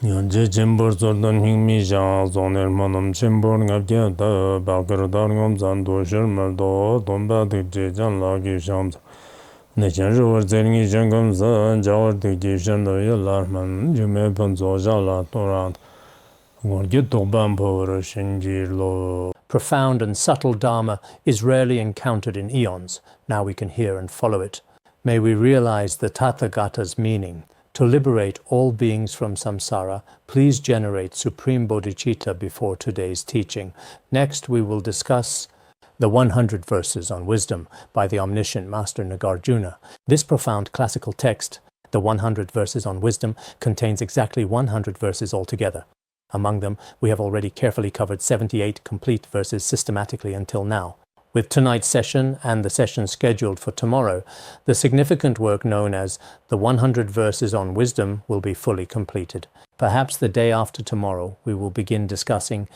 Yanje Jimbor Zordan Hingmi Jang Zoner Manam Jimbor Ngabya Da Bakar Dargam Zando Shirmaldo Domba Dikji Jan Lagi Shams Nechan River Zerni Jangam Zan Jawar Dikji Shando Yalarman Jume Panzo Jala Torant Gorgit Toban Power Shinji Lo. Profound and subtle Dharma is rarely encountered in eons. Now we can hear and follow it. May we realize the Tathagata's meaning. To liberate all beings from samsara, please generate Supreme Bodhicitta before today's teaching. Next, we will discuss the 100 verses on wisdom by the omniscient Master Nagarjuna. This profound classical text, the 100 verses on wisdom, contains exactly 100 verses altogether. Among them, we have already carefully covered 78 complete verses systematically until now. With tonight's session and the session scheduled for tomorrow, the significant work known as the 100 verses on wisdom will be fully completed. Perhaps the day after tomorrow we will begin discussing,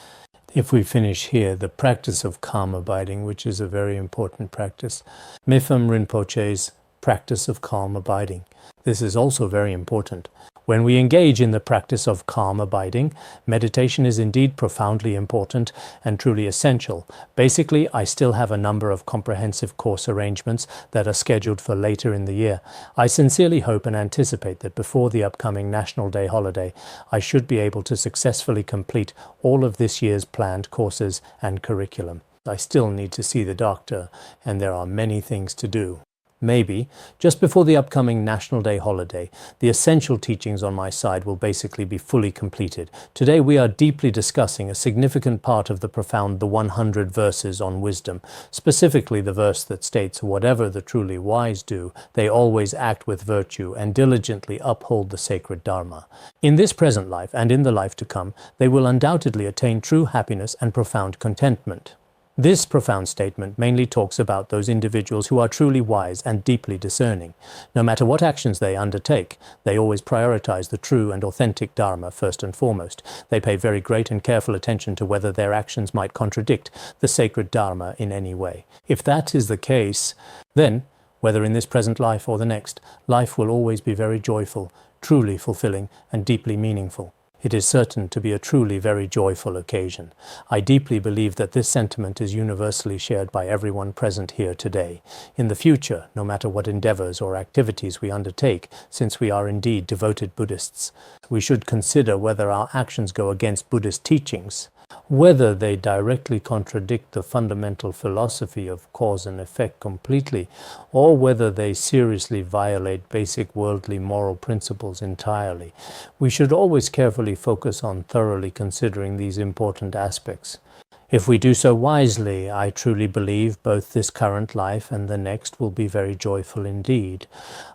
if we finish here, the practice of calm abiding, which is a very important practice. Mipham Rinpoche's practice of calm abiding. This is also very important. When we engage in the practice of calm abiding, meditation is indeed profoundly important and truly essential. Basically, I still have a number of comprehensive course arrangements that are scheduled for later in the year. I sincerely hope and anticipate that before the upcoming National Day holiday, I should be able to successfully complete all of this year's planned courses and curriculum. I still need to see the doctor, and there are many things to do. Maybe, just before the upcoming National Day holiday, the essential teachings on my side will basically be fully completed. Today we are deeply discussing a significant part of the profound, the 100 verses on wisdom, specifically the verse that states, "Whatever the truly wise do, they always act with virtue and diligently uphold the sacred Dharma. In this present life and in the life to come, they will undoubtedly attain true happiness and profound contentment." This profound statement mainly talks about those individuals who are truly wise and deeply discerning. No matter what actions they undertake, they always prioritize the true and authentic Dharma first and foremost. They pay very great and careful attention to whether their actions might contradict the sacred Dharma in any way. If that is the case, then, whether in this present life or the next, life will always be very joyful, truly fulfilling, and deeply meaningful. It is certain to be a truly very joyful occasion. I deeply believe that this sentiment is universally shared by everyone present here today. In the future, no matter what endeavors or activities we undertake, since we are indeed devoted Buddhists, we should consider whether our actions go against Buddhist teachings, whether they directly contradict the fundamental philosophy of cause and effect completely, or whether they seriously violate basic worldly moral principles entirely. We should always carefully focus on thoroughly considering these important aspects. If we do so wisely, I truly believe both this current life and the next will be very joyful indeed.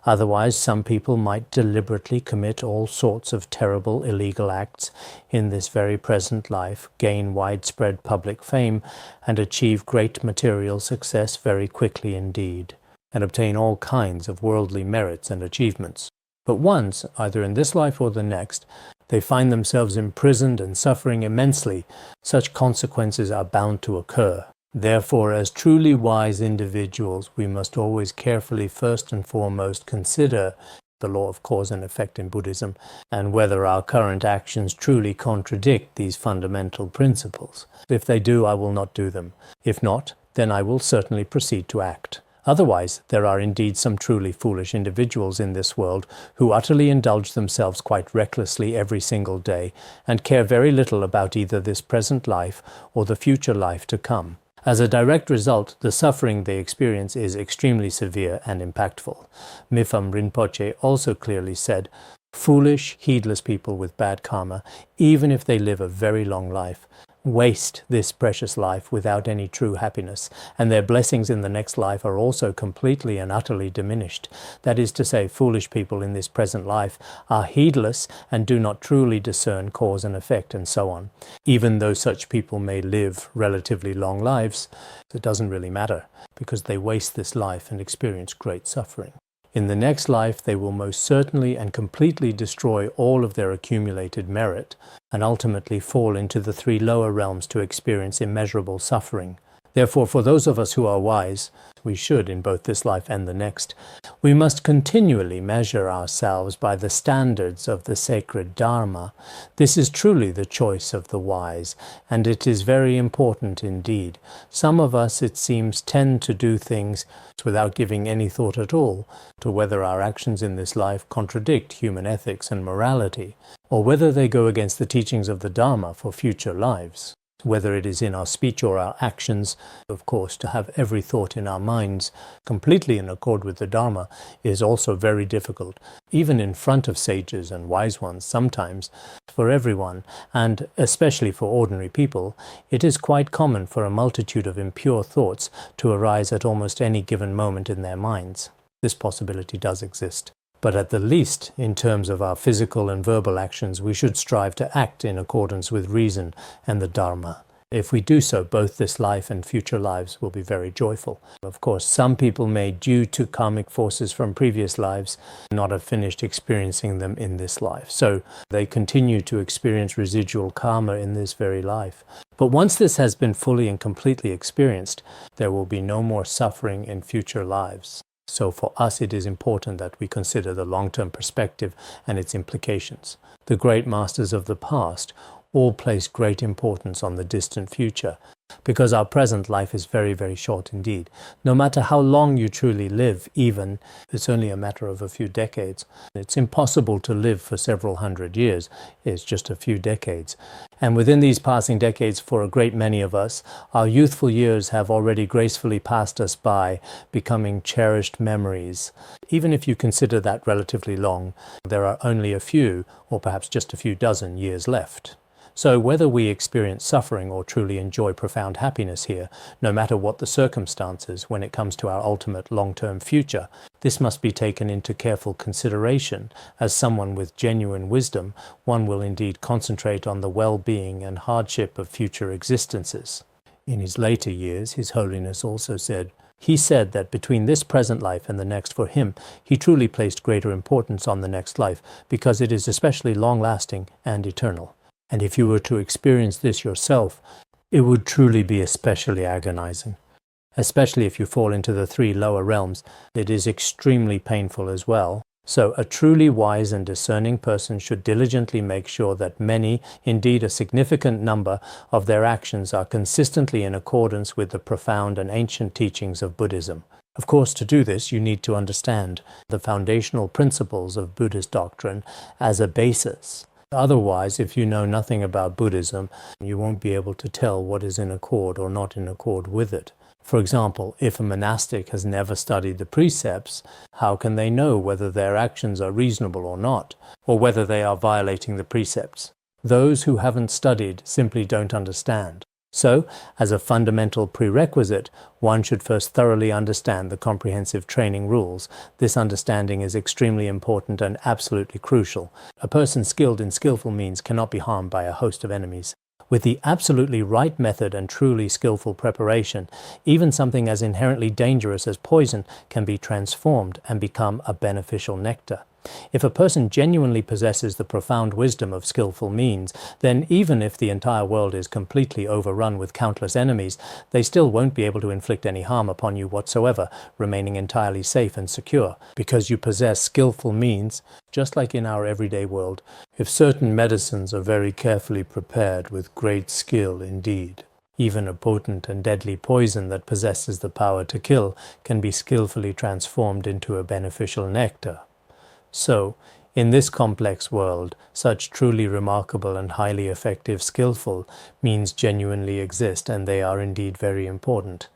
Otherwise, some people might deliberately commit all sorts of terrible illegal acts in this very present life, gain widespread public fame, and achieve great material success very quickly indeed, and obtain all kinds of worldly merits and achievements. But once, either in this life or the next, they find themselves imprisoned and suffering immensely. Such consequences are bound to occur. Therefore, as truly wise individuals, we must always carefully first and foremost consider the law of cause and effect in Buddhism, and whether our current actions truly contradict these fundamental principles. If they do, I will not do them. If not, then I will certainly proceed to act. Otherwise, there are indeed some truly foolish individuals in this world who utterly indulge themselves quite recklessly every single day and care very little about either this present life or the future life to come. As a direct result, the suffering they experience is extremely severe and impactful. Mipham Rinpoche also clearly said, "Foolish, heedless people with bad karma, even if they live a very long life, waste this precious life without any true happiness, and their blessings in the next life are also completely and utterly diminished." That is to say, foolish people in this present life are heedless and do not truly discern cause and effect, and so on. Even though such people may live relatively long lives, it doesn't really matter, because they waste this life and experience great suffering. In the next life, they will most certainly and completely destroy all of their accumulated merit and ultimately fall into the 3 lower realms to experience immeasurable suffering. Therefore, for those of us who are wise, we should, in both this life and the next, we must continually measure ourselves by the standards of the sacred Dharma. This is truly the choice of the wise, and it is very important indeed. Some of us, it seems, tend to do things without giving any thought at all to whether our actions in this life contradict human ethics and morality, or whether they go against the teachings of the Dharma for future lives. Whether it is in our speech or our actions, of course, to have every thought in our minds completely in accord with the Dharma is also very difficult, even in front of sages and wise ones sometimes. For everyone, and especially for ordinary people, it is quite common for a multitude of impure thoughts to arise at almost any given moment in their minds. This possibility does exist. But at the least, in terms of our physical and verbal actions, we should strive to act in accordance with reason and the Dharma. If we do so, both this life and future lives will be very joyful. Of course, some people may, due to karmic forces from previous lives, not have finished experiencing them in this life. So they continue to experience residual karma in this very life. But once this has been fully and completely experienced, there will be no more suffering in future lives. So for us, it is important that we consider the long-term perspective and its implications. The great masters of the past all placed great importance on the distant future, because our present life is very, very short indeed. No matter how long you truly live, even, it's only a matter of a few decades. It's impossible to live for several hundred years. It's just a few decades. And within these passing decades, for a great many of us, our youthful years have already gracefully passed us by, becoming cherished memories. Even if you consider that relatively long, there are only a few, or perhaps just a few dozen years left. So whether we experience suffering or truly enjoy profound happiness here, no matter what the circumstances when it comes to our ultimate long-term future, this must be taken into careful consideration. As someone with genuine wisdom, one will indeed concentrate on the well-being and hardship of future existences. In his later years, His Holiness also said, he said that between this present life and the next for him, he truly placed greater importance on the next life, because it is especially long-lasting and eternal. And if you were to experience this yourself, it would truly be especially agonizing. Especially if you fall into the 3 lower realms, it is extremely painful as well. So a truly wise and discerning person should diligently make sure that many, indeed a significant number, of their actions are consistently in accordance with the profound and ancient teachings of Buddhism. Of course, to do this, you need to understand the foundational principles of Buddhist doctrine as a basis. Otherwise, if you know nothing about Buddhism, you won't be able to tell what is in accord or not in accord with it. For example, if a monastic has never studied the precepts, how can they know whether their actions are reasonable or not, or whether they are violating the precepts? Those who haven't studied simply don't understand. So, as a fundamental prerequisite, one should first thoroughly understand the comprehensive training rules. This understanding is extremely important and absolutely crucial. A person skilled in skillful means cannot be harmed by a host of enemies. With the absolutely right method and truly skillful preparation, even something as inherently dangerous as poison can be transformed and become a beneficial nectar. If a person genuinely possesses the profound wisdom of skillful means, then even if the entire world is completely overrun with countless enemies, they still won't be able to inflict any harm upon you whatsoever, remaining entirely safe and secure, because you possess skillful means, just like in our everyday world. If certain medicines are very carefully prepared with great skill indeed, even a potent and deadly poison that possesses the power to kill can be skillfully transformed into a beneficial nectar. So, in this complex world, such truly remarkable and highly effective skillful means genuinely exist, and they are indeed very important.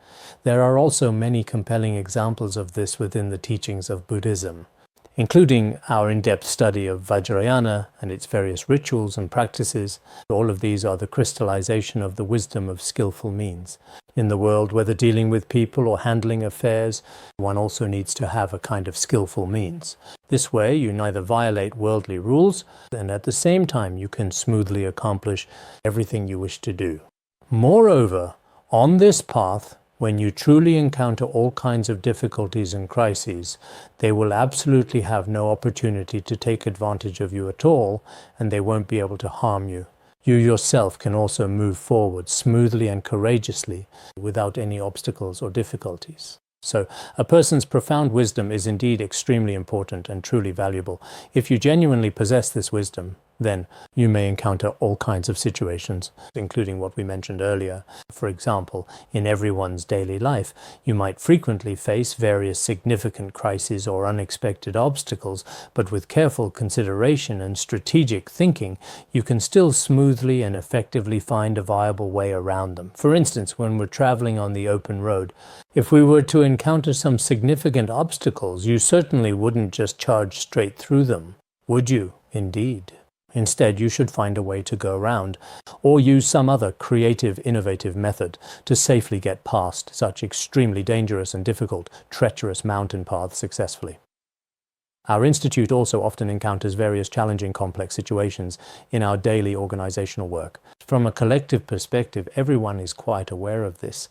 There are also many compelling examples of this within the teachings of Buddhism, including our in-depth study of Vajrayana and its various rituals and practices. All of these are the crystallization of the wisdom of skillful means. In the world, whether dealing with people or handling affairs, one also needs to have a kind of skillful means. This way, you neither violate worldly rules, and at the same time you can smoothly accomplish everything you wish to do. Moreover, on this path, when you truly encounter all kinds of difficulties and crises, they will absolutely have no opportunity to take advantage of you at all, and they won't be able to harm you. you yourself can also move forward smoothly and courageously without any obstacles or difficulties. So a person's profound wisdom is indeed extremely important and truly valuable. If you genuinely possess this wisdom, then you may encounter all kinds of situations, including what we mentioned earlier. For example, in everyone's daily life, you might frequently face various significant crises or unexpected obstacles, but with careful consideration and strategic thinking, you can still smoothly and effectively find a viable way around them. For instance, when we're traveling on the open road, if we were to encounter some significant obstacles, you certainly wouldn't just charge straight through them, would you? Indeed. Instead, you should find a way to go around, or use some other creative, innovative method to safely get past such extremely dangerous and difficult, treacherous mountain paths successfully. Our institute also often encounters various challenging, complex situations in our daily organizational work. From a collective perspective, everyone is quite aware of this.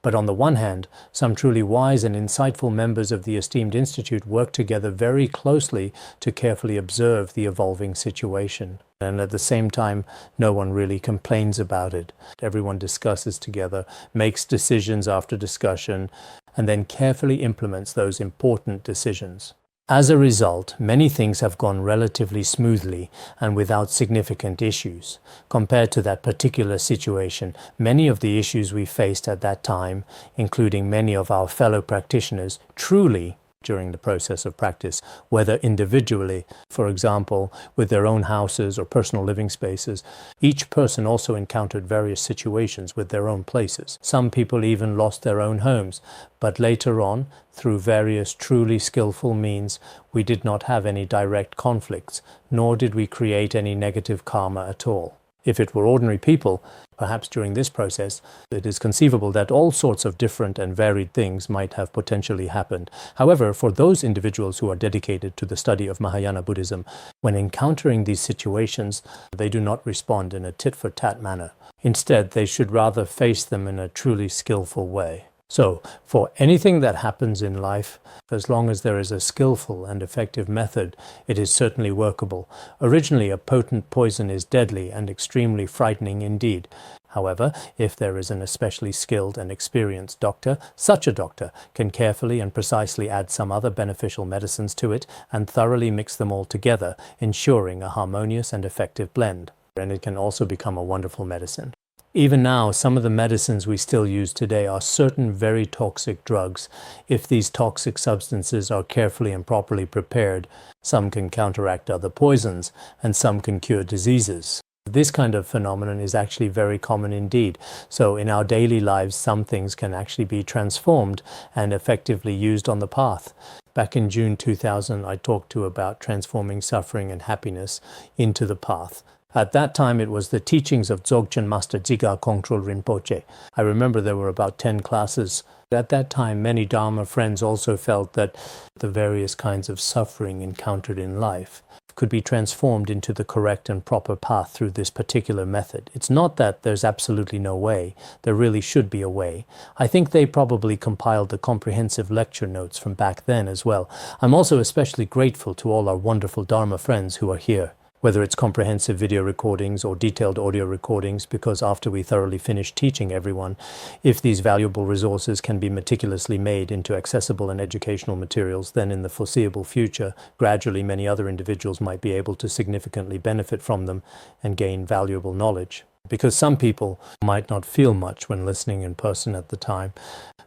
But on the one hand, some truly wise and insightful members of the esteemed institute work together very closely to carefully observe the evolving situation. And at the same time, no one really complains about it. Everyone discusses together, makes decisions after discussion, and then carefully implements those important decisions. As a result, many things have gone relatively smoothly and without significant issues. Compared to that particular situation, many of the issues we faced at that time, including many of our fellow practitioners, truly during the process of practice, whether individually, for example, with their own houses or personal living spaces. Each person also encountered various situations with their own places. Some people even lost their own homes, but later on, through various truly skillful means, we did not have any direct conflicts, nor did we create any negative karma at all. If it were ordinary people, perhaps during this process, it is conceivable that all sorts of different and varied things might have potentially happened. However, for those individuals who are dedicated to the study of Mahayana Buddhism, when encountering these situations, they do not respond in a tit-for-tat manner. Instead, they should rather face them in a truly skillful way. So, for anything that happens in life, as long as there is a skillful and effective method, it is certainly workable. Originally, a potent poison is deadly and extremely frightening indeed. However, if there is an especially skilled and experienced doctor, such a doctor can carefully and precisely add some other beneficial medicines to it and thoroughly mix them all together, ensuring a harmonious and effective blend. And it can also become a wonderful medicine. Even now, some of the medicines we still use today are certain very toxic drugs. If these toxic substances are carefully and properly prepared, some can counteract other poisons, and some can cure diseases. This kind of phenomenon is actually very common indeed. So in our daily lives, some things can actually be transformed and effectively used on the path. Back in June 2000, I talked about transforming suffering and happiness into the path. At that time, it was the teachings of Dzogchen Master Dziga Kongtrul Rinpoche. I remember there were about 10 classes. At that time, many Dharma friends also felt that the various kinds of suffering encountered in life could be transformed into the correct and proper path through this particular method. It's not that there's absolutely no way. There really should be a way. I think they probably compiled the comprehensive lecture notes from back then as well. I'm also especially grateful to all our wonderful Dharma friends who are here, whether it's comprehensive video recordings or detailed audio recordings, because after we thoroughly finish teaching everyone, if these valuable resources can be meticulously made into accessible and educational materials, then in the foreseeable future, gradually many other individuals might be able to significantly benefit from them and gain valuable knowledge. Because some people might not feel much when listening in person at the time,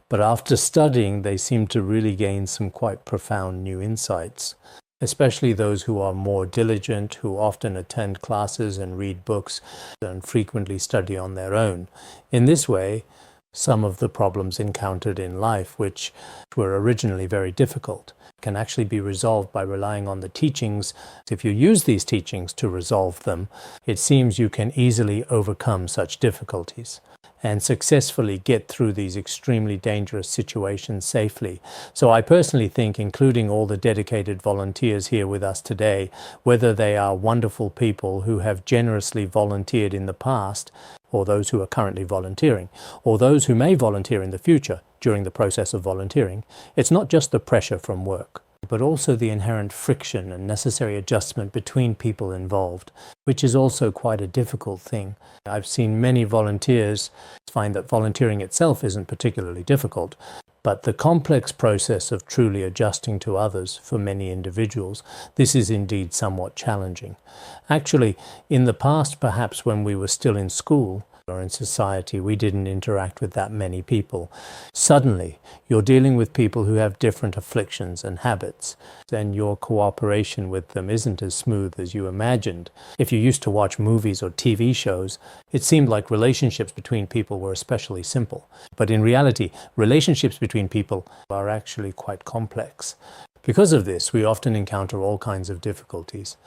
but after studying, they seem to really gain some quite profound new insights. Especially those who are more diligent, who often attend classes and read books and frequently study on their own. In this way, some of the problems encountered in life, which were originally very difficult, can actually be resolved by relying on the teachings. If you use these teachings to resolve them, it seems you can easily overcome such difficulties and successfully get through these extremely dangerous situations safely. So I personally think, including all the dedicated volunteers here with us today, whether they are wonderful people who have generously volunteered in the past, or those who are currently volunteering, or those who may volunteer in the future during the process of volunteering, it's not just the pressure from work. but also the inherent friction and necessary adjustment between people involved, which is also quite a difficult thing. I've seen many volunteers find that volunteering itself isn't particularly difficult, but the complex process of truly adjusting to others for many individuals, this is indeed somewhat challenging. Actually, in the past, perhaps when we were still in school or in society, we didn't interact with that many people. Suddenly, you're dealing with people who have different afflictions and habits, and your cooperation with them isn't as smooth as you imagined. If you used to watch movies or TV shows, it seemed like relationships between people were especially simple. But in reality, relationships between people are actually quite complex. Because of this, we often encounter all kinds of difficulties.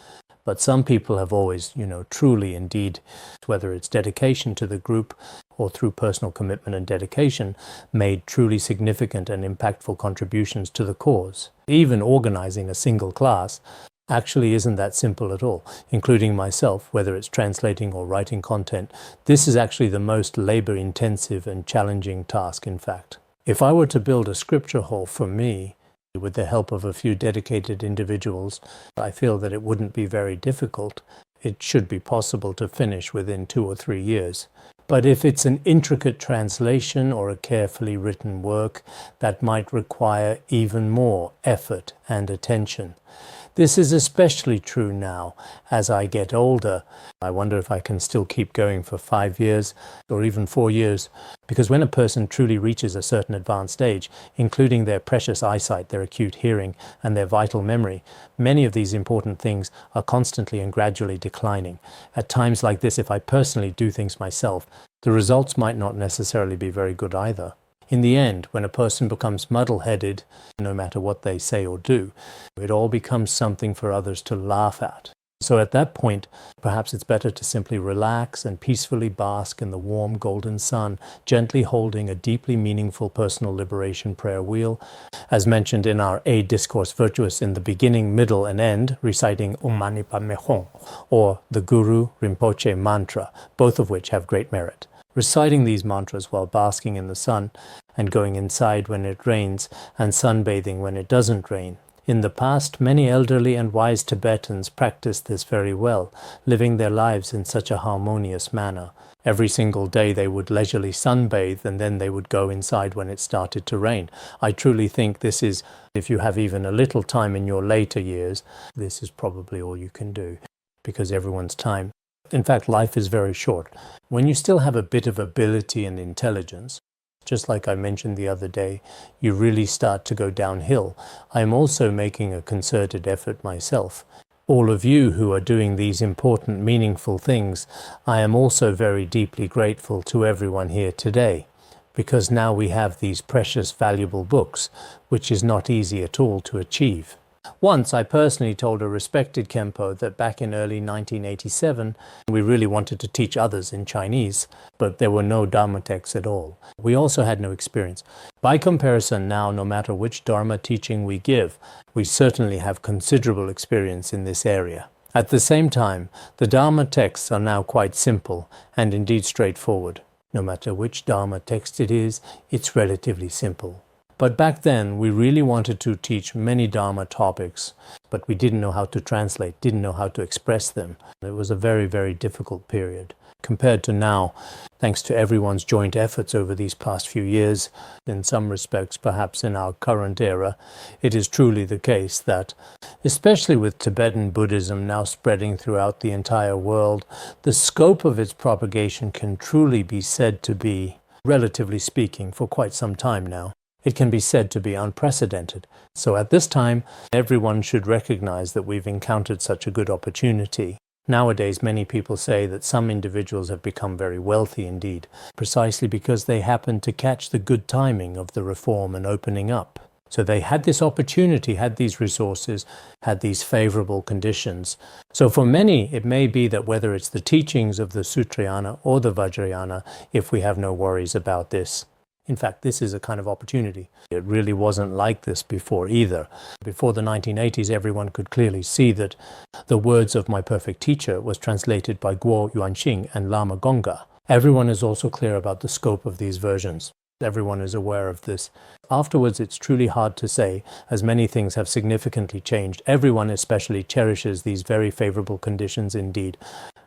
But some people have always, truly indeed, whether it's dedication to the group or through personal commitment and dedication, made truly significant and impactful contributions to the cause. Even organizing a single class actually isn't that simple at all, including myself, whether it's translating or writing content. This is actually the most labor-intensive and challenging task, in fact. If I were to build a scripture hall for me, with the help of a few dedicated individuals, I feel that it wouldn't be very difficult. It should be possible to finish within 2 or 3 years. But if it's an intricate translation or a carefully written work, that might require even more effort and attention. This is especially true now as I get older. I wonder if I can still keep going for 5 years or even 4 years, because when a person truly reaches a certain advanced age, including their precious eyesight, their acute hearing, and their vital memory, many of these important things are constantly and gradually declining. At times like this, if I personally do things myself, the results might not necessarily be very good either. In the end, when a person becomes muddle-headed, no matter what they say or do, it all becomes something for others to laugh at. So at that point, perhaps it's better to simply relax and peacefully bask in the warm golden sun, gently holding a deeply meaningful personal liberation prayer wheel, as mentioned in our A Discourse Virtuous in the beginning, middle, and end, reciting Om Mani Padme Hum, or the Guru Rinpoche mantra, both of which have great merit. Reciting these mantras while basking in the sun and going inside when it rains and sunbathing when it doesn't rain. In the past, many elderly and wise Tibetans practiced this very well, living their lives in such a harmonious manner. Every single day they would leisurely sunbathe and then they would go inside when it started to rain. I truly think this is, if you have even a little time in your later years, this is probably all you can do, because everyone's time. In fact, life is very short. When you still have a bit of ability and intelligence, just like I mentioned the other day, you really start to go downhill. I am also making a concerted effort myself. All of you who are doing these important, meaningful things, I am also very deeply grateful to everyone here today, because now we have these precious, valuable books, which is not easy at all to achieve. Once I personally told a respected Khenpo that back in early 1987 we really wanted to teach others in Chinese, but there were no Dharma texts at all. We also had no experience. By comparison now, no matter which Dharma teaching we give, we certainly have considerable experience in this area. At the same time, the Dharma texts are now quite simple and indeed straightforward. No matter which Dharma text it is, it's relatively simple. But back then, we really wanted to teach many Dharma topics, but we didn't know how to translate, didn't know how to express them. It was a very, very difficult period. Compared to now, thanks to everyone's joint efforts over these past few years, in some respects, perhaps in our current era, it is truly the case that, especially with Tibetan Buddhism now spreading throughout the entire world, the scope of its propagation can truly be said to be, relatively speaking, for quite some time now. It can be said to be unprecedented. So at this time, everyone should recognize that we've encountered such a good opportunity. Nowadays, many people say that some individuals have become very wealthy indeed, precisely because they happened to catch the good timing of the reform and opening up. So they had this opportunity, had these resources, had these favorable conditions. So for many, it may be that whether it's the teachings of the Sutrayana or the Vajrayana, if we have no worries about this. In fact, this is a kind of opportunity. It really wasn't like this before either. Before the 1980s, everyone could clearly see that the words of my perfect teacher was translated by Guo Yuanxing and Lama Gongpa. Everyone is also clear about the scope of these versions. Everyone is aware of this. Afterwards, it's truly hard to say, as many things have significantly changed. Everyone especially cherishes these very favorable conditions indeed.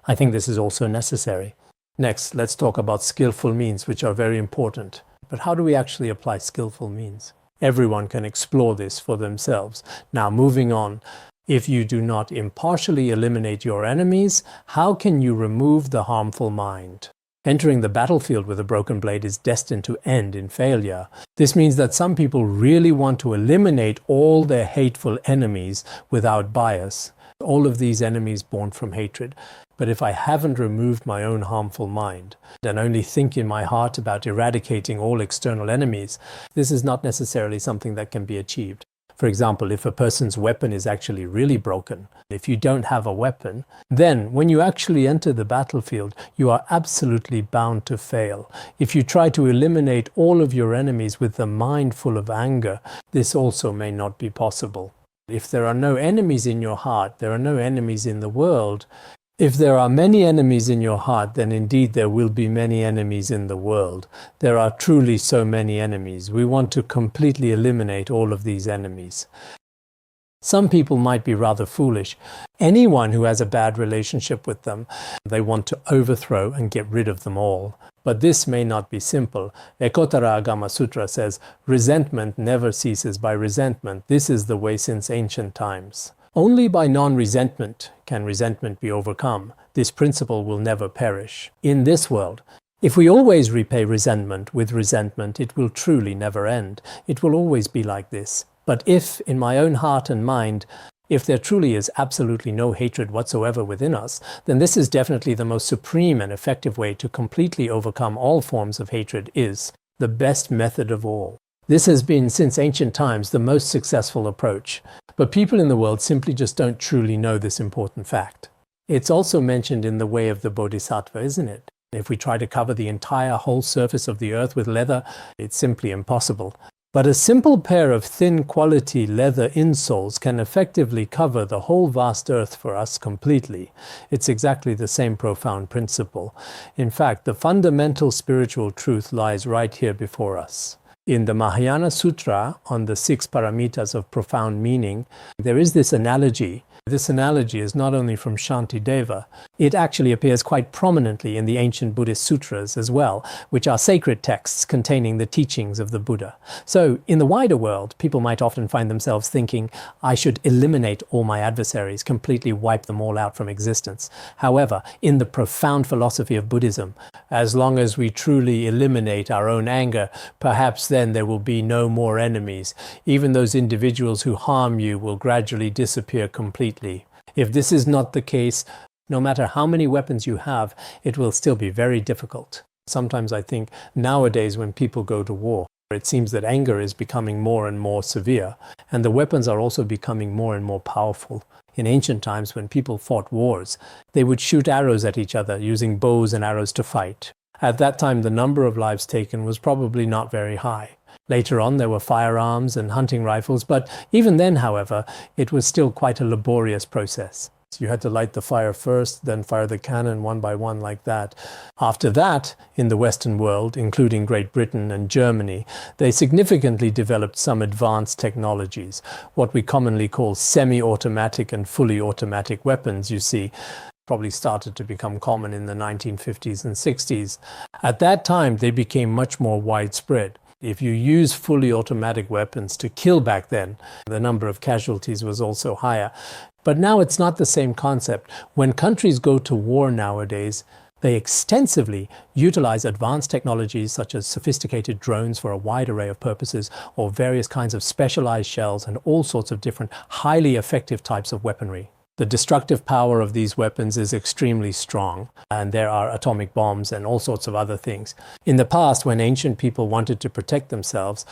I think this is also necessary. Next, let's talk about skillful means, which are very important. But how do we actually apply skillful means? Everyone can explore this for themselves. Now, moving on. If you do not impartially eliminate your enemies, how can you remove the harmful mind? Entering the battlefield with a broken blade is destined to end in failure. This means that some people really want to eliminate all their hateful enemies without bias. All of these enemies born from hatred. But if I haven't removed my own harmful mind and only think in my heart about eradicating all external enemies, this is not necessarily something that can be achieved. For example, if a person's weapon is actually really broken, if you don't have a weapon, then when you actually enter the battlefield, you are absolutely bound to fail. If you try to eliminate all of your enemies with the mind full of anger, this also may not be possible. If there are no enemies in your heart, there are no enemies in the world. If there are many enemies in your heart, then indeed there will be many enemies in the world. There are truly so many enemies. We want to completely eliminate all of these enemies. Some people might be rather foolish. Anyone who has a bad relationship with them, they want to overthrow and get rid of them all. But this may not be simple. Ekottara Agama Sutra says, resentment never ceases by resentment. This is the way since ancient times. Only by non-resentment can resentment be overcome. This principle will never perish. In this world, if we always repay resentment with resentment, it will truly never end. It will always be like this. But if, in my own heart and mind, if there truly is absolutely no hatred whatsoever within us, then this is definitely the most supreme and effective way to completely overcome all forms of hatred, is the best method of all. This has been, since ancient times, the most successful approach. But people in the world simply just don't truly know this important fact. It's also mentioned in the way of the Bodhisattva, isn't it? If we try to cover the entire whole surface of the earth with leather, it's simply impossible. But a simple pair of thin quality leather insoles can effectively cover the whole vast earth for us completely. It's exactly the same profound principle. In fact, the fundamental spiritual truth lies right here before us. In the Mahayana Sutra on the 6 paramitas of profound meaning, there is this analogy. This analogy is not only from Shantideva, it actually appears quite prominently in the ancient Buddhist sutras as well, which are sacred texts containing the teachings of the Buddha. So, in the wider world, people might often find themselves thinking, I should eliminate all my adversaries, completely wipe them all out from existence. However, in the profound philosophy of Buddhism, as long as we truly eliminate our own anger, perhaps then there will be no more enemies. Even those individuals who harm you will gradually disappear completely. If this is not the case, no matter how many weapons you have, it will still be very difficult. Sometimes I think nowadays when people go to war, it seems that anger is becoming more and more severe, and the weapons are also becoming more and more powerful. In ancient times, when people fought wars, they would shoot arrows at each other using bows and arrows to fight. At that time, the number of lives taken was probably not very high. Later on, there were firearms and hunting rifles, but even then, however, it was still quite a laborious process. You had to light the fire first, then fire the cannon one by one like that. After that, in the Western world, including Great Britain and Germany, they significantly developed some advanced technologies, what we commonly call semi-automatic and fully automatic weapons, you see. Probably started to become common in the 1950s and 60s. At that time, they became much more widespread. If you use fully automatic weapons to kill back then, the number of casualties was also higher. But now it's not the same concept. When countries go to war nowadays, they extensively utilize advanced technologies such as sophisticated drones for a wide array of purposes, or various kinds of specialized shells and all sorts of different highly effective types of weaponry. The destructive power of these weapons is extremely strong, and there are atomic bombs and all sorts of other things. In the past, when ancient people wanted to protect themselves,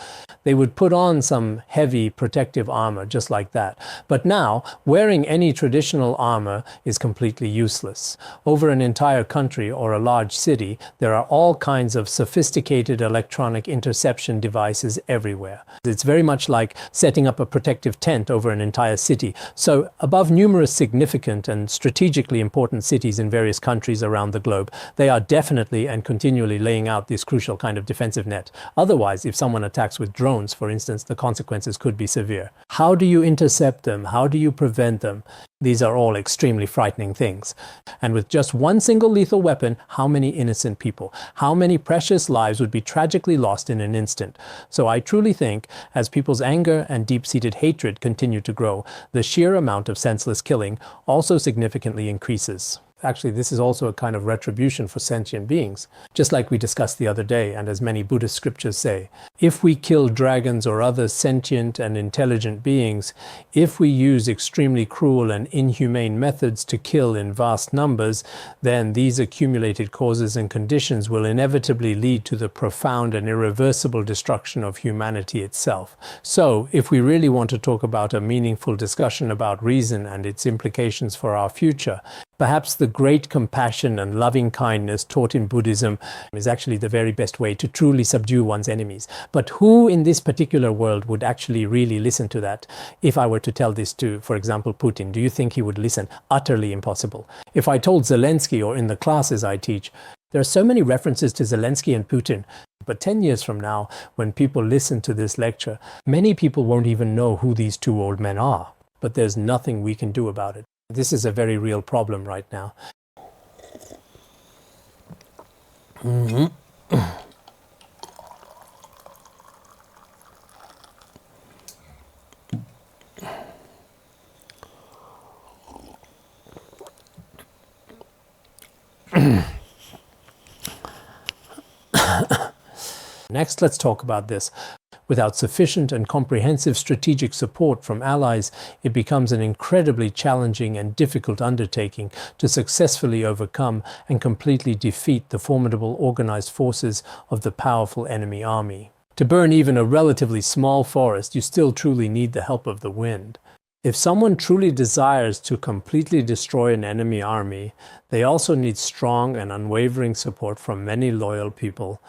they would put on some heavy protective armor, just like that. But now, wearing any traditional armor is completely useless. Over an entire country or a large city, there are all kinds of sophisticated electronic interception devices everywhere. It's very much like setting up a protective tent over an entire city. So, above numerous significant and strategically important cities in various countries around the globe, they are definitely and continually laying out this crucial kind of defensive net. Otherwise, if someone attacks with drones, for instance, the consequences could be severe. How do you intercept them? How do you prevent them? These are all extremely frightening things. And with just one single lethal weapon, how many innocent people, how many precious lives would be tragically lost in an instant? So I truly think, as people's anger and deep-seated hatred continue to grow, the sheer amount of senseless killing also significantly increases. Actually, this is also a kind of retribution for sentient beings, just like we discussed the other day, and as many Buddhist scriptures say. If we kill dragons or other sentient and intelligent beings, if we use extremely cruel and inhumane methods to kill in vast numbers, then these accumulated causes and conditions will inevitably lead to the profound and irreversible destruction of humanity itself. So, if we really want to talk about a meaningful discussion about reason and its implications for our future, perhaps the great compassion and loving kindness taught in Buddhism is actually the very best way to truly subdue one's enemies. But who in this particular world would actually really listen to that? If I were to tell this to, for example, Putin, do you think he would listen? Utterly impossible. If I told Zelensky, or in the classes I teach, there are so many references to Zelensky and Putin, but 10 years from now, when people listen to this lecture, many people won't even know who these two old men are. But there's nothing we can do about it. This is a very real problem right now. Next, let's talk about this. Without sufficient and comprehensive strategic support from allies, it becomes an incredibly challenging and difficult undertaking to successfully overcome and completely defeat the formidable organized forces of the powerful enemy army. To burn even a relatively small forest, you still truly need the help of the wind. If someone truly desires to completely destroy an enemy army, they also need strong and unwavering support from many loyal people.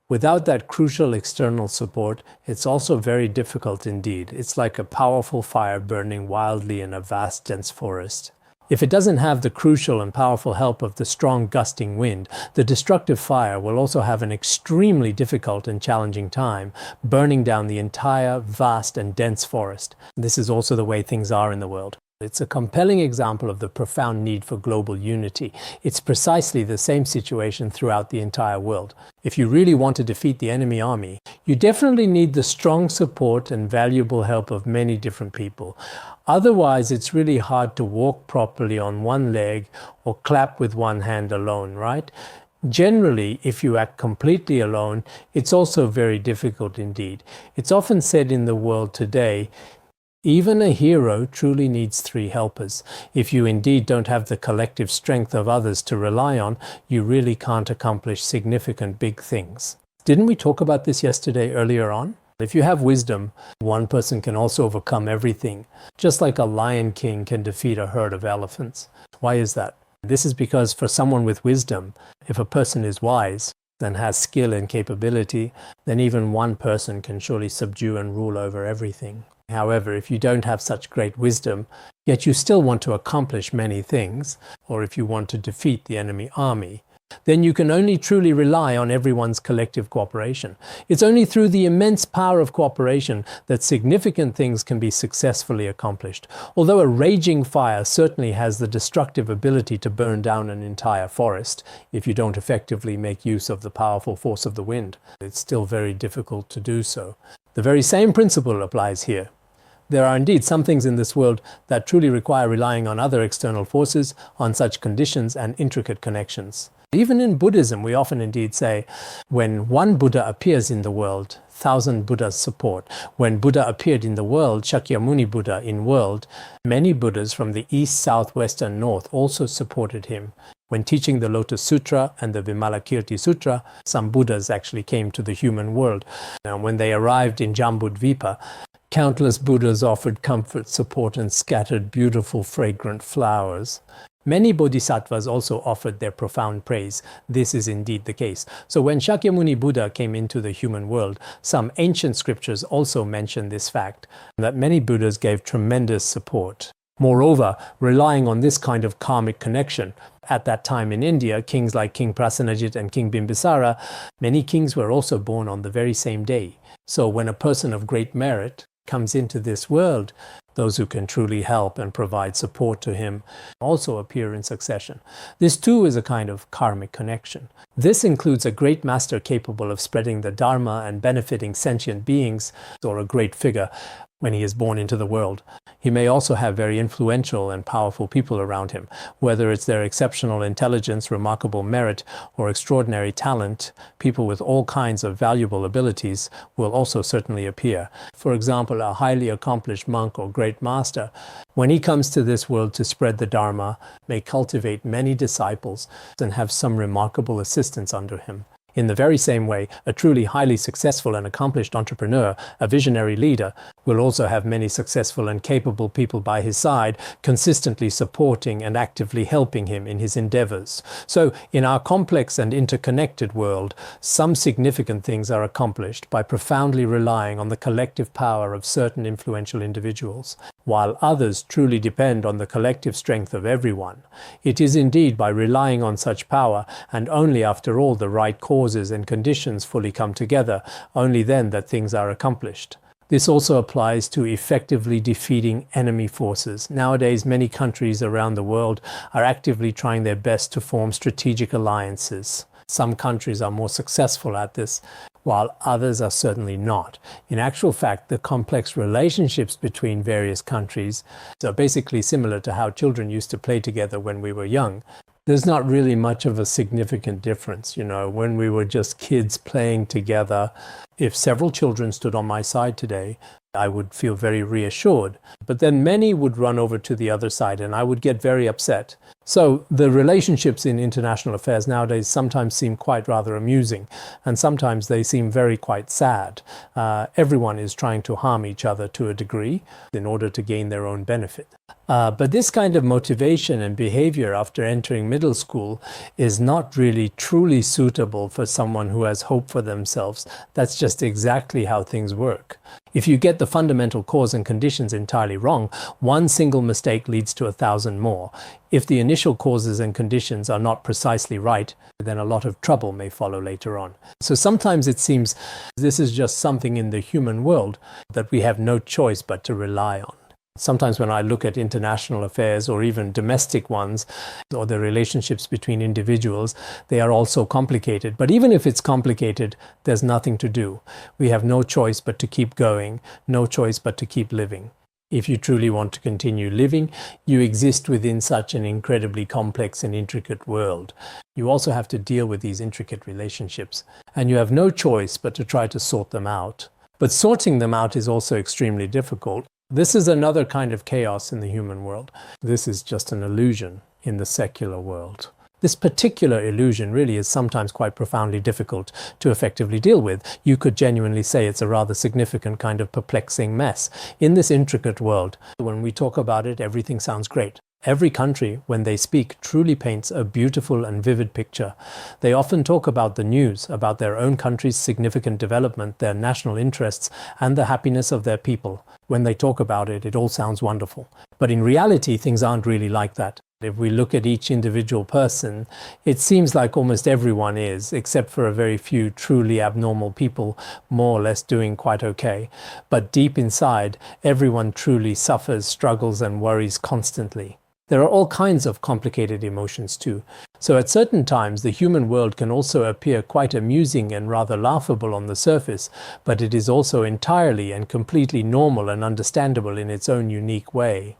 Without that crucial external support, it's also very difficult indeed. It's like a powerful fire burning wildly in a vast, dense forest. If it doesn't have the crucial and powerful help of the strong gusting wind, the destructive fire will also have an extremely difficult and challenging time, burning down the entire vast and dense forest. This is also the way things are in the world. It's a compelling example of the profound need for global unity. It's precisely the same situation throughout the entire world. If you really want to defeat the enemy army, you definitely need the strong support and valuable help of many different people. Otherwise, it's really hard to walk properly on one leg or clap with one hand alone, right? Generally, if you act completely alone, it's also very difficult indeed. It's often said in the world today, even a hero truly needs 3 helpers. If you indeed don't have the collective strength of others to rely on, you really can't accomplish significant big things. Didn't we talk about this yesterday earlier on? If you have wisdom, one person can also overcome everything, just like a lion king can defeat a herd of elephants. Why is that? This is because for someone with wisdom, if a person is wise and has skill and capability, then even one person can surely subdue and rule over everything. However, if you don't have such great wisdom, yet you still want to accomplish many things, or if you want to defeat the enemy army, then you can only truly rely on everyone's collective cooperation. It's only through the immense power of cooperation that significant things can be successfully accomplished. Although a raging fire certainly has the destructive ability to burn down an entire forest, if you don't effectively make use of the powerful force of the wind, it's still very difficult to do so. The very same principle applies here. There are indeed some things in this world that truly require relying on other external forces, on such conditions and intricate connections. Even in Buddhism, we often indeed say, when one Buddha appears in the world, 1,000 Buddhas support. When Buddha appeared in the world, Shakyamuni Buddha in world, many Buddhas from the east, south, west and north also supported him. When teaching the Lotus Sutra and the Vimalakirti Sutra, some Buddhas actually came to the human world. And when they arrived in Jambudvipa, countless Buddhas offered comfort, support and scattered beautiful fragrant flowers. Many bodhisattvas also offered their profound praise. This is indeed the case. So when Shakyamuni Buddha came into the human world, some ancient scriptures also mention this fact, that many Buddhas gave tremendous support. Moreover, relying on this kind of karmic connection, at that time in India, kings like King Prasenajit and King Bimbisara, many kings were also born on the very same day. So when a person of great merit comes into this world, those who can truly help and provide support to him also appear in succession. This too is a kind of karmic connection. This includes a great master capable of spreading the Dharma and benefiting sentient beings, or a great figure when he is born into the world. He may also have very influential and powerful people around him. Whether it's their exceptional intelligence, remarkable merit, or extraordinary talent, people with all kinds of valuable abilities will also certainly appear. For example, a highly accomplished monk or great master, when he comes to this world to spread the Dharma, may cultivate many disciples and have some remarkable assistants under him. In the very same way, a truly highly successful and accomplished entrepreneur, a visionary leader, will also have many successful and capable people by his side, consistently supporting and actively helping him in his endeavors. So, in our complex and interconnected world, some significant things are accomplished by profoundly relying on the collective power of certain influential individuals, while others truly depend on the collective strength of everyone. It is indeed by relying on such power, and only after all the right causes and conditions fully come together, only then that things are accomplished. This also applies to effectively defeating enemy forces. Nowadays, many countries around the world are actively trying their best to form strategic alliances. Some countries are more successful at this, while others are certainly not. In actual fact, the complex relationships between various countries are basically similar to how children used to play together when we were young. There's not really much of a significant difference, when we were just kids playing together. If several children stood on my side today, I would feel very reassured. But then many would run over to the other side and I would get very upset. So the relationships in international affairs nowadays sometimes seem quite rather amusing, and sometimes they seem very quite sad. Everyone is trying to harm each other to a degree in order to gain their own benefit. But this kind of motivation and behavior after entering middle school is not really truly suitable for someone who has hope for themselves. That's just exactly how things work. If you get the fundamental cause and conditions entirely wrong, one single mistake leads to 1,000 more. If the initial causes and conditions are not precisely right, then a lot of trouble may follow later on. So sometimes it seems this is just something in the human world that we have no choice but to rely on. Sometimes when I look at international affairs or even domestic ones, or the relationships between individuals, they are all so complicated. But even if it's complicated, there's nothing to do. We have no choice but to keep going, no choice but to keep living. If you truly want to continue living, you exist within such an incredibly complex and intricate world. You also have to deal with these intricate relationships, and you have no choice but to try to sort them out. But sorting them out is also extremely difficult. This is another kind of chaos in the human world. This is just an illusion in the secular world. This particular illusion really is sometimes quite profoundly difficult to effectively deal with. You could genuinely say it's a rather significant kind of perplexing mess. In this intricate world, when we talk about it, everything sounds great. Every country, when they speak, truly paints a beautiful and vivid picture. They often talk about the news, about their own country's significant development, their national interests, and the happiness of their people. When they talk about it, it all sounds wonderful. But in reality, things aren't really like that. If we look at each individual person, it seems like almost everyone is, except for a very few truly abnormal people, more or less doing quite okay. But deep inside, everyone truly suffers, struggles, and worries constantly. There are all kinds of complicated emotions too. So at certain times, the human world can also appear quite amusing and rather laughable on the surface, but it is also entirely and completely normal and understandable in its own unique way.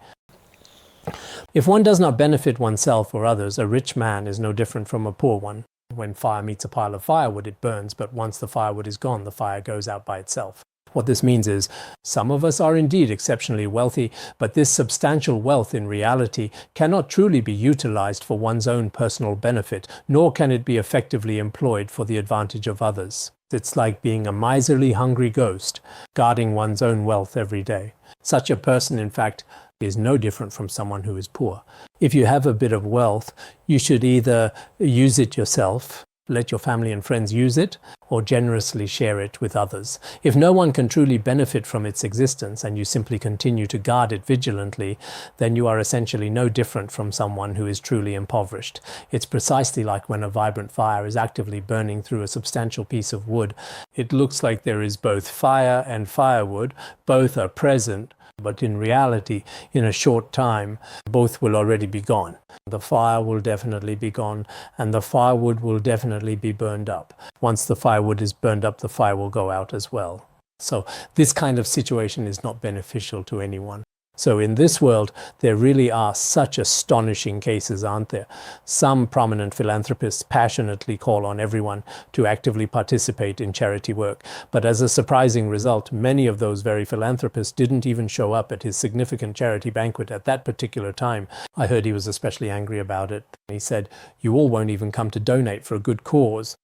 If one does not benefit oneself or others, a rich man is no different from a poor one. When fire meets a pile of firewood, it burns, but once the firewood is gone, the fire goes out by itself. What this means is, some of us are indeed exceptionally wealthy, but this substantial wealth in reality cannot truly be utilized for one's own personal benefit, nor can it be effectively employed for the advantage of others. It's like being a miserly, hungry ghost, guarding one's own wealth every day. Such a person, in fact, is no different from someone who is poor. If you have a bit of wealth, you should either use it yourself, let your family and friends use it, or generously share it with others. If no one can truly benefit from its existence and you simply continue to guard it vigilantly, then you are essentially no different from someone who is truly impoverished. It's precisely like when a vibrant fire is actively burning through a substantial piece of wood. It looks like there is both fire and firewood, both are present, but in reality, in a short time, both will already be gone. The fire will definitely be gone, and the firewood will definitely be burned up. Once the firewood is burned up, the fire will go out as well. So this kind of situation is not beneficial to anyone. So in this world, there really are such astonishing cases, aren't there? Some prominent philanthropists passionately call on everyone to actively participate in charity work. But as a surprising result, many of those very philanthropists didn't even show up at his significant charity banquet at that particular time. I heard he was especially angry about it. He said, "You all won't even come to donate for a good cause.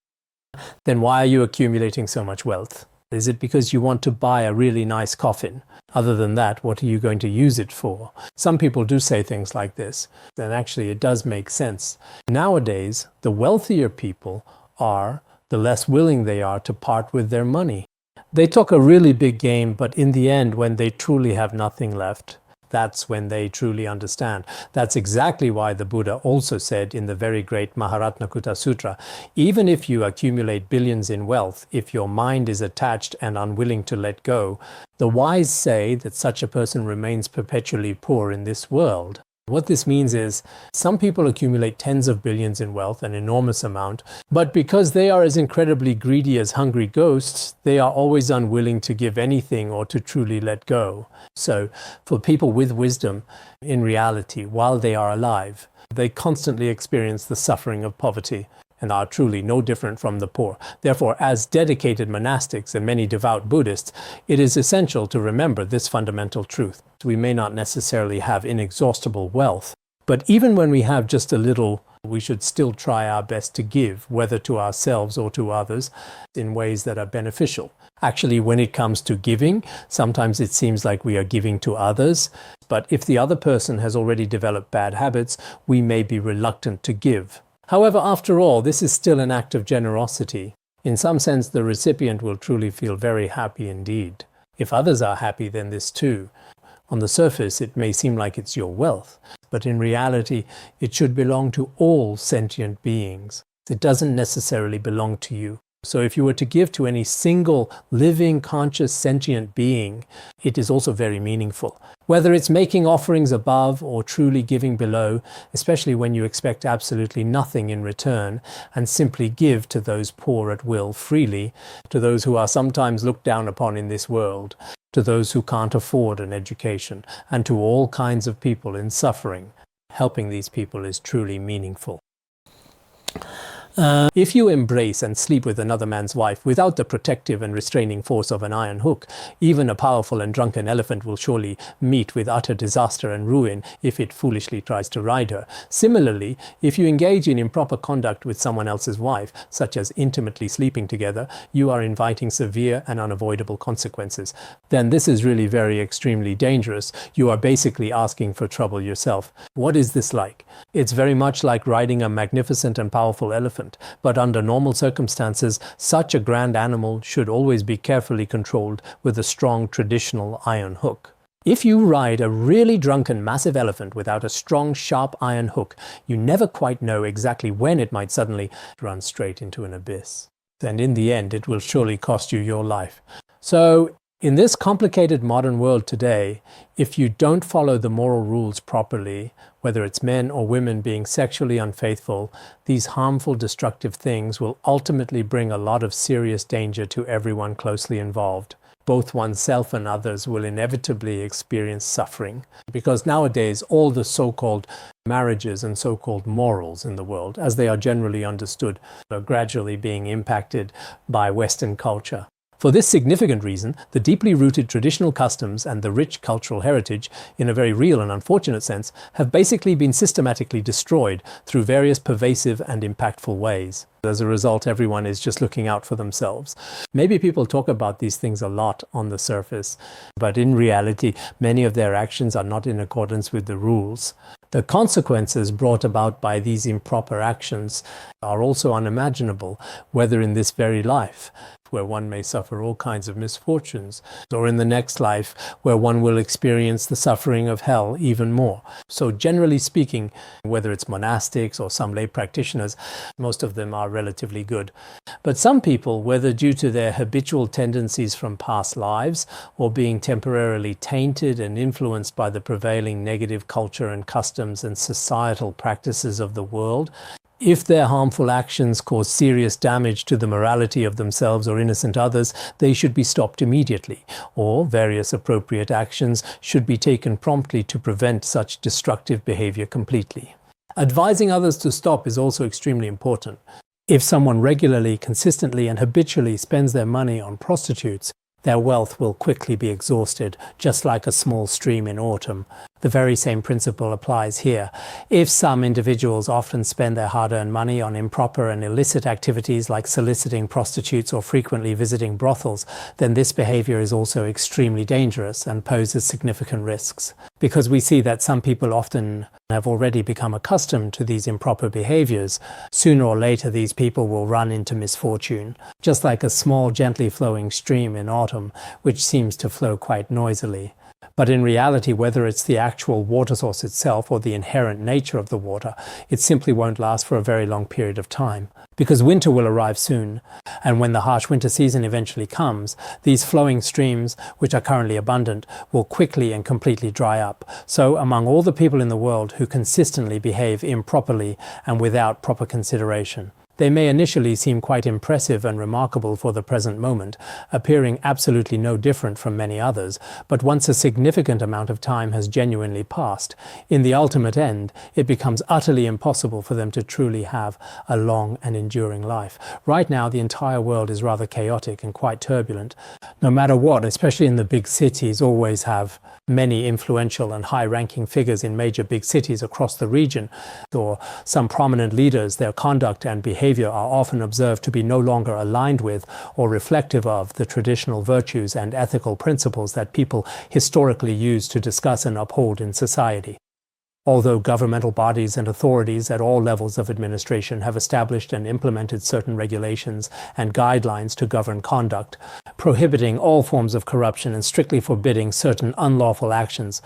Then why are you accumulating so much wealth? Is it because you want to buy a really nice coffin? Other than that, what are you going to use it for?" Some people do say things like this, and actually it does make sense. Nowadays, the wealthier people are, the less willing they are to part with their money. They talk a really big game, but in the end, when they truly have nothing left, that's when they truly understand. That's exactly why the Buddha also said in the very great Maharatnakutta Sutra, even if you accumulate billions in wealth, if your mind is attached and unwilling to let go, the wise say that such a person remains perpetually poor in this world. What this means is, some people accumulate tens of billions in wealth, an enormous amount, but because they are as incredibly greedy as hungry ghosts, they are always unwilling to give anything or to truly let go. So, for people with wisdom, in reality, while they are alive, they constantly experience the suffering of poverty and are truly no different from the poor. Therefore, as dedicated monastics and many devout Buddhists, it is essential to remember this fundamental truth. We may not necessarily have inexhaustible wealth, but even when we have just a little, we should still try our best to give, whether to ourselves or to others, in ways that are beneficial. Actually, when it comes to giving, sometimes it seems like we are giving to others, but if the other person has already developed bad habits, we may be reluctant to give. However, after all, this is still an act of generosity. In some sense, the recipient will truly feel very happy indeed. If others are happy, then this too. On the surface, it may seem like it's your wealth, but in reality, it should belong to all sentient beings. It doesn't necessarily belong to you. So if you were to give to any single living, conscious, sentient being, it is also very meaningful. Whether it's making offerings above or truly giving below, especially when you expect absolutely nothing in return and simply give to those poor at will freely, to those who are sometimes looked down upon in this world, to those who can't afford an education, and to all kinds of people in suffering, helping these people is truly meaningful. If you embrace and sleep with another man's wife without the protective and restraining force of an iron hook, even a powerful and drunken elephant will surely meet with utter disaster and ruin if it foolishly tries to ride her. Similarly, if you engage in improper conduct with someone else's wife, such as intimately sleeping together, you are inviting severe and unavoidable consequences. Then this is really very extremely dangerous. You are basically asking for trouble yourself. What is this like? It's very much like riding a magnificent and powerful elephant. But under normal circumstances, such a grand animal should always be carefully controlled with a strong traditional iron hook. If you ride a really drunken massive elephant without a strong sharp iron hook, you never quite know exactly when it might suddenly run straight into an abyss. And in the end, it will surely cost you your life. So, in this complicated modern world today, if you don't follow the moral rules properly, whether it's men or women being sexually unfaithful, these harmful, destructive things will ultimately bring a lot of serious danger to everyone closely involved. Both oneself and others will inevitably experience suffering, because nowadays all the so-called marriages and so-called morals in the world, as they are generally understood, are gradually being impacted by Western culture. For this significant reason, the deeply rooted traditional customs and the rich cultural heritage, in a very real and unfortunate sense, have basically been systematically destroyed through various pervasive and impactful ways. As a result, everyone is just looking out for themselves. Maybe people talk about these things a lot on the surface, but in reality, many of their actions are not in accordance with the rules. The consequences brought about by these improper actions are also unimaginable, whether in this very life, where one may suffer all kinds of misfortunes, or in the next life, where one will experience the suffering of hell even more. So generally speaking, whether it's monastics or some lay practitioners, most of them are relatively good. But some people, whether due to their habitual tendencies from past lives, or being temporarily tainted and influenced by the prevailing negative culture and customs and societal practices of the world, if their harmful actions cause serious damage to the morality of themselves or innocent others, they should be stopped immediately, or various appropriate actions should be taken promptly to prevent such destructive behavior completely. Advising others to stop is also extremely important. If someone regularly, consistently, and habitually spends their money on prostitutes, their wealth will quickly be exhausted, just like a small stream in autumn. The very same principle applies here. If some individuals often spend their hard-earned money on improper and illicit activities like soliciting prostitutes or frequently visiting brothels, then this behavior is also extremely dangerous and poses significant risks. Because we see that some people often have already become accustomed to these improper behaviors, sooner or later these people will run into misfortune, just like a small, gently flowing stream in autumn, which seems to flow quite noisily. But in reality, whether it's the actual water source itself or the inherent nature of the water, it simply won't last for a very long period of time. Because winter will arrive soon, and when the harsh winter season eventually comes, these flowing streams, which are currently abundant, will quickly and completely dry up. So among all the people in the world who consistently behave improperly and without proper consideration, they may initially seem quite impressive and remarkable for the present moment, appearing absolutely no different from many others, but once a significant amount of time has genuinely passed, in the ultimate end, it becomes utterly impossible for them to truly have a long and enduring life. Right now, the entire world is rather chaotic and quite turbulent. No matter what, especially in the big cities, always have many influential and high-ranking figures in major big cities across the region, or some prominent leaders, their conduct and behavior are often observed to be no longer aligned with or reflective of the traditional virtues and ethical principles that people historically used to discuss and uphold in society. Although governmental bodies and authorities at all levels of administration have established and implemented certain regulations and guidelines to govern conduct, prohibiting all forms of corruption and strictly forbidding certain unlawful actions,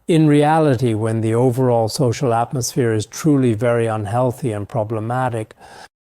in reality, when the overall social atmosphere is truly very unhealthy and problematic,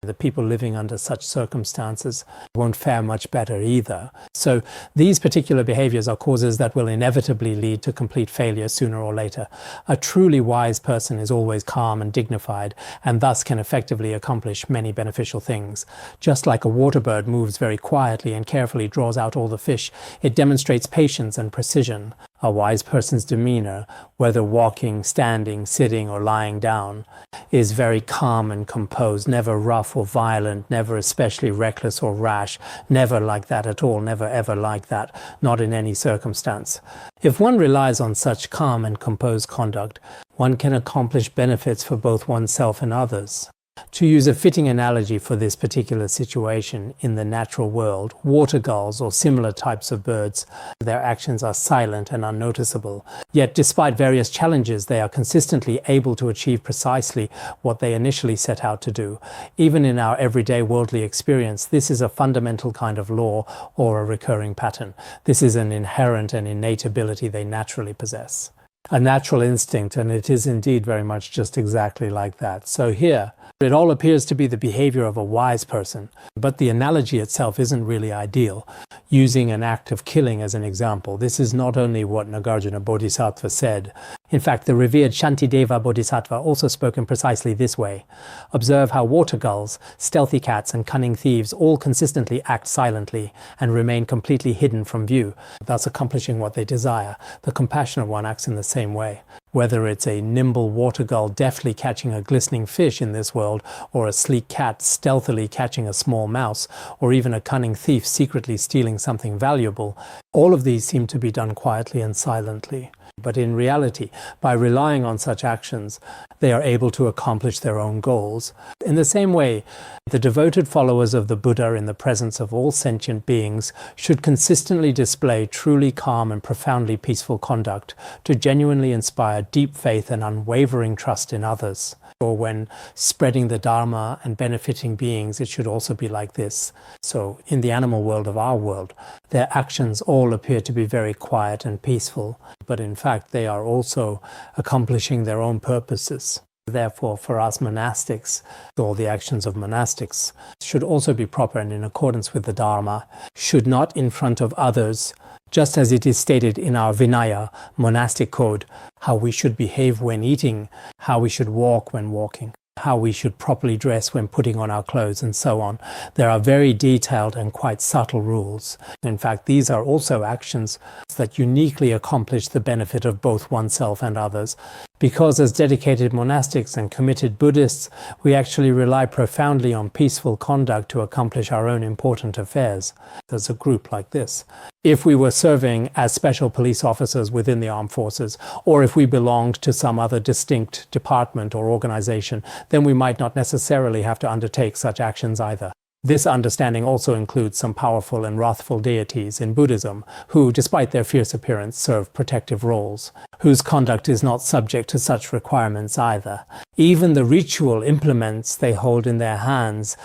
the people living under such circumstances won't fare much better either. So these particular behaviors are causes that will inevitably lead to complete failure sooner or later. A truly wise person is always calm and dignified, and thus can effectively accomplish many beneficial things. Just like a water bird moves very quietly and carefully draws out all the fish, it demonstrates patience and precision. A wise person's demeanor, whether walking, standing, sitting, or lying down, is very calm and composed, never rough or violent, never especially reckless or rash, never like that at all, never ever like that, not in any circumstance. If one relies on such calm and composed conduct, one can accomplish benefits for both oneself and others. To use a fitting analogy for this particular situation, in the natural world, water gulls or similar types of birds, their actions are silent and unnoticeable. Yet despite various challenges, they are consistently able to achieve precisely what they initially set out to do. Even in our everyday worldly experience, this is a fundamental kind of law or a recurring pattern. This is an inherent and innate ability they naturally possess. A natural instinct, and it is indeed very much just exactly like that. So here, it all appears to be the behavior of a wise person, but the analogy itself isn't really ideal. Using an act of killing as an example, this is not only what Nagarjuna Bodhisattva said. In fact, the revered Shantideva Bodhisattva also spoke in precisely this way. Observe how water gulls, stealthy cats, and cunning thieves all consistently act silently and remain completely hidden from view, thus accomplishing what they desire. The compassionate one acts in the same way. Whether it's a nimble water gull deftly catching a glistening fish in this world, or a sleek cat stealthily catching a small mouse, or even a cunning thief secretly stealing something valuable, all of these seem to be done quietly and silently. But in reality, by relying on such actions, they are able to accomplish their own goals. In the same way, the devoted followers of the Buddha in the presence of all sentient beings should consistently display truly calm and profoundly peaceful conduct to genuinely inspire deep faith and unwavering trust in others. Or when spreading the Dharma and benefiting beings, it should also be like this. So in the animal world of our world, their actions all appear to be very quiet and peaceful, but in fact they are also accomplishing their own purposes. Therefore, for us monastics, all the actions of monastics should also be proper and in accordance with the Dharma, should not in front of others, just as it is stated in our Vinaya, monastic code, how we should behave when eating, how we should walk when walking, how we should properly dress when putting on our clothes, and so on. There are very detailed and quite subtle rules. In fact, these are also actions that uniquely accomplish the benefit of both oneself and others. Because as dedicated monastics and committed Buddhists, we actually rely profoundly on peaceful conduct to accomplish our own important affairs. There's a group like this. If we were serving as special police officers within the armed forces, or if we belonged to some other distinct department or organization, then we might not necessarily have to undertake such actions either. This understanding also includes some powerful and wrathful deities in Buddhism who, despite their fierce appearance, serve protective roles, whose conduct is not subject to such requirements either. Even the ritual implements they hold in their hands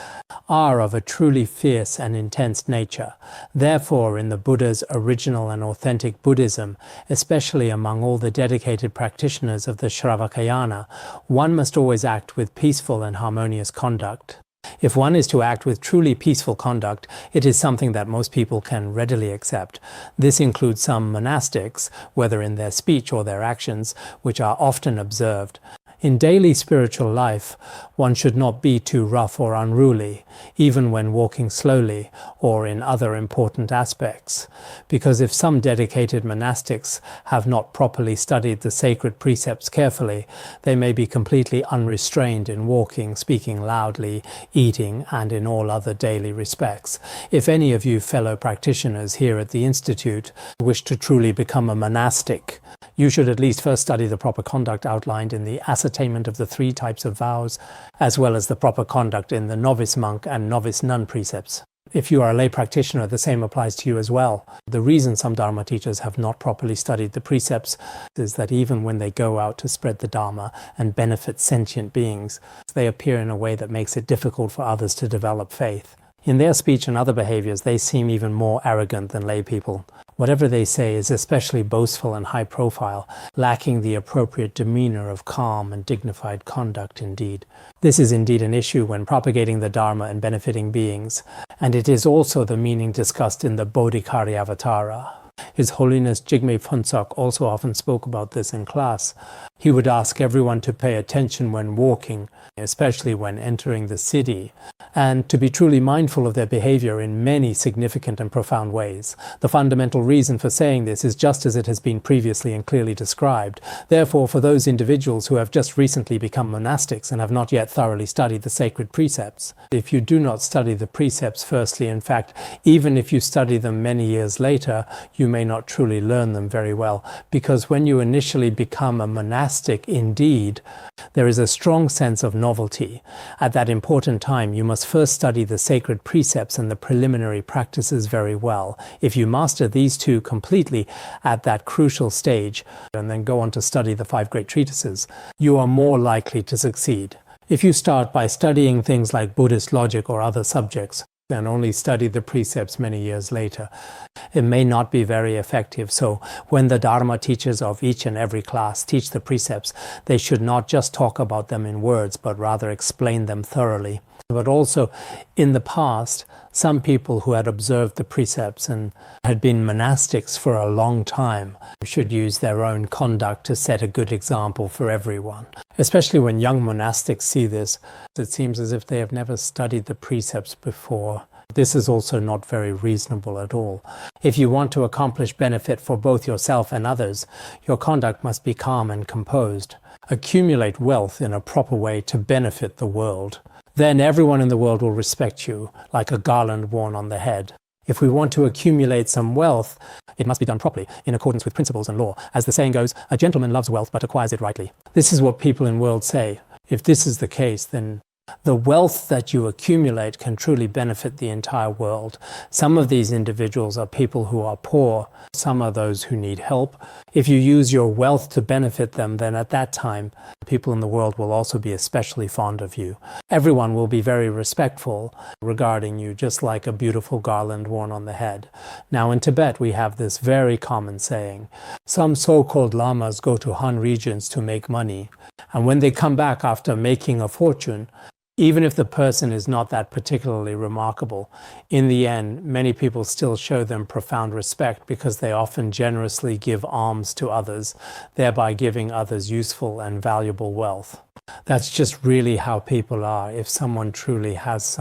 are of a truly fierce and intense nature. Therefore, in the Buddha's original and authentic Buddhism, especially among all the dedicated practitioners of the Shravakayana, one must always act with peaceful and harmonious conduct. If one is to act with truly peaceful conduct, it is something that most people can readily accept. This includes some monastics, whether in their speech or their actions, which are often observed. In daily spiritual life, one should not be too rough or unruly, even when walking slowly or in other important aspects. Because if some dedicated monastics have not properly studied the sacred precepts carefully, they may be completely unrestrained in walking, speaking loudly, eating, and in all other daily respects. If any of you fellow practitioners here at the Institute wish to truly become a monastic, you should at least first study the proper conduct outlined in the ascertainment of the 3 types of vows, as well as the proper conduct in the novice monk and novice nun precepts. If you are a lay practitioner, the same applies to you as well. The reason some Dharma teachers have not properly studied the precepts is that even when they go out to spread the Dharma and benefit sentient beings, they appear in a way that makes it difficult for others to develop faith. In their speech and other behaviors, they seem even more arrogant than lay people. Whatever they say is especially boastful and high profile, lacking the appropriate demeanor of calm and dignified conduct indeed. This is indeed an issue when propagating the Dharma and benefiting beings, and it is also the meaning discussed in the Bodhikari-avatara. His Holiness Jigme Phuntsok also often spoke about this in class. He would ask everyone to pay attention when walking, especially when entering the city, and to be truly mindful of their behavior in many significant and profound ways. The fundamental reason for saying this is just as it has been previously and clearly described. Therefore, for those individuals who have just recently become monastics and have not yet thoroughly studied the sacred precepts, if you do not study the precepts firstly, in fact, even if you study them many years later, you may not truly learn them very well, because when you initially become a monastic indeed, there is a strong sense of novelty. At that important time, you must first study the sacred precepts and the preliminary practices very well. If you master these 2 completely at that crucial stage, and then go on to study the 5 great treatises, you are more likely to succeed. If you start by studying things like Buddhist logic or other subjects, and only study the precepts many years later, it may not be very effective. So when the Dharma teachers of each and every class teach the precepts, they should not just talk about them in words, but rather explain them thoroughly. But also, in the past, some people who had observed the precepts and had been monastics for a long time should use their own conduct to set a good example for everyone. Especially when young monastics see this, it seems as if they have never studied the precepts before. This is also not very reasonable at all. If you want to accomplish benefit for both yourself and others, your conduct must be calm and composed. Accumulate wealth in a proper way to benefit the world. Then everyone in the world will respect you, like a garland worn on the head. If we want to accumulate some wealth, it must be done properly, in accordance with principles and law. As the saying goes, a gentleman loves wealth but acquires it rightly. This is what people in the world say. If this is the case, then the wealth that you accumulate can truly benefit the entire world. Some of these individuals are people who are poor. Some are those who need help. If you use your wealth to benefit them, then at that time, people in the world will also be especially fond of you. Everyone will be very respectful regarding you, just like a beautiful garland worn on the head. Now in Tibet, we have this very common saying. Some so-called lamas go to Han regions to make money. And when they come back after making a fortune, even if the person is not that particularly remarkable, in the end, many people still show them profound respect because they often generously give alms to others, thereby giving others useful and valuable wealth. That's just really how people are. If someone truly has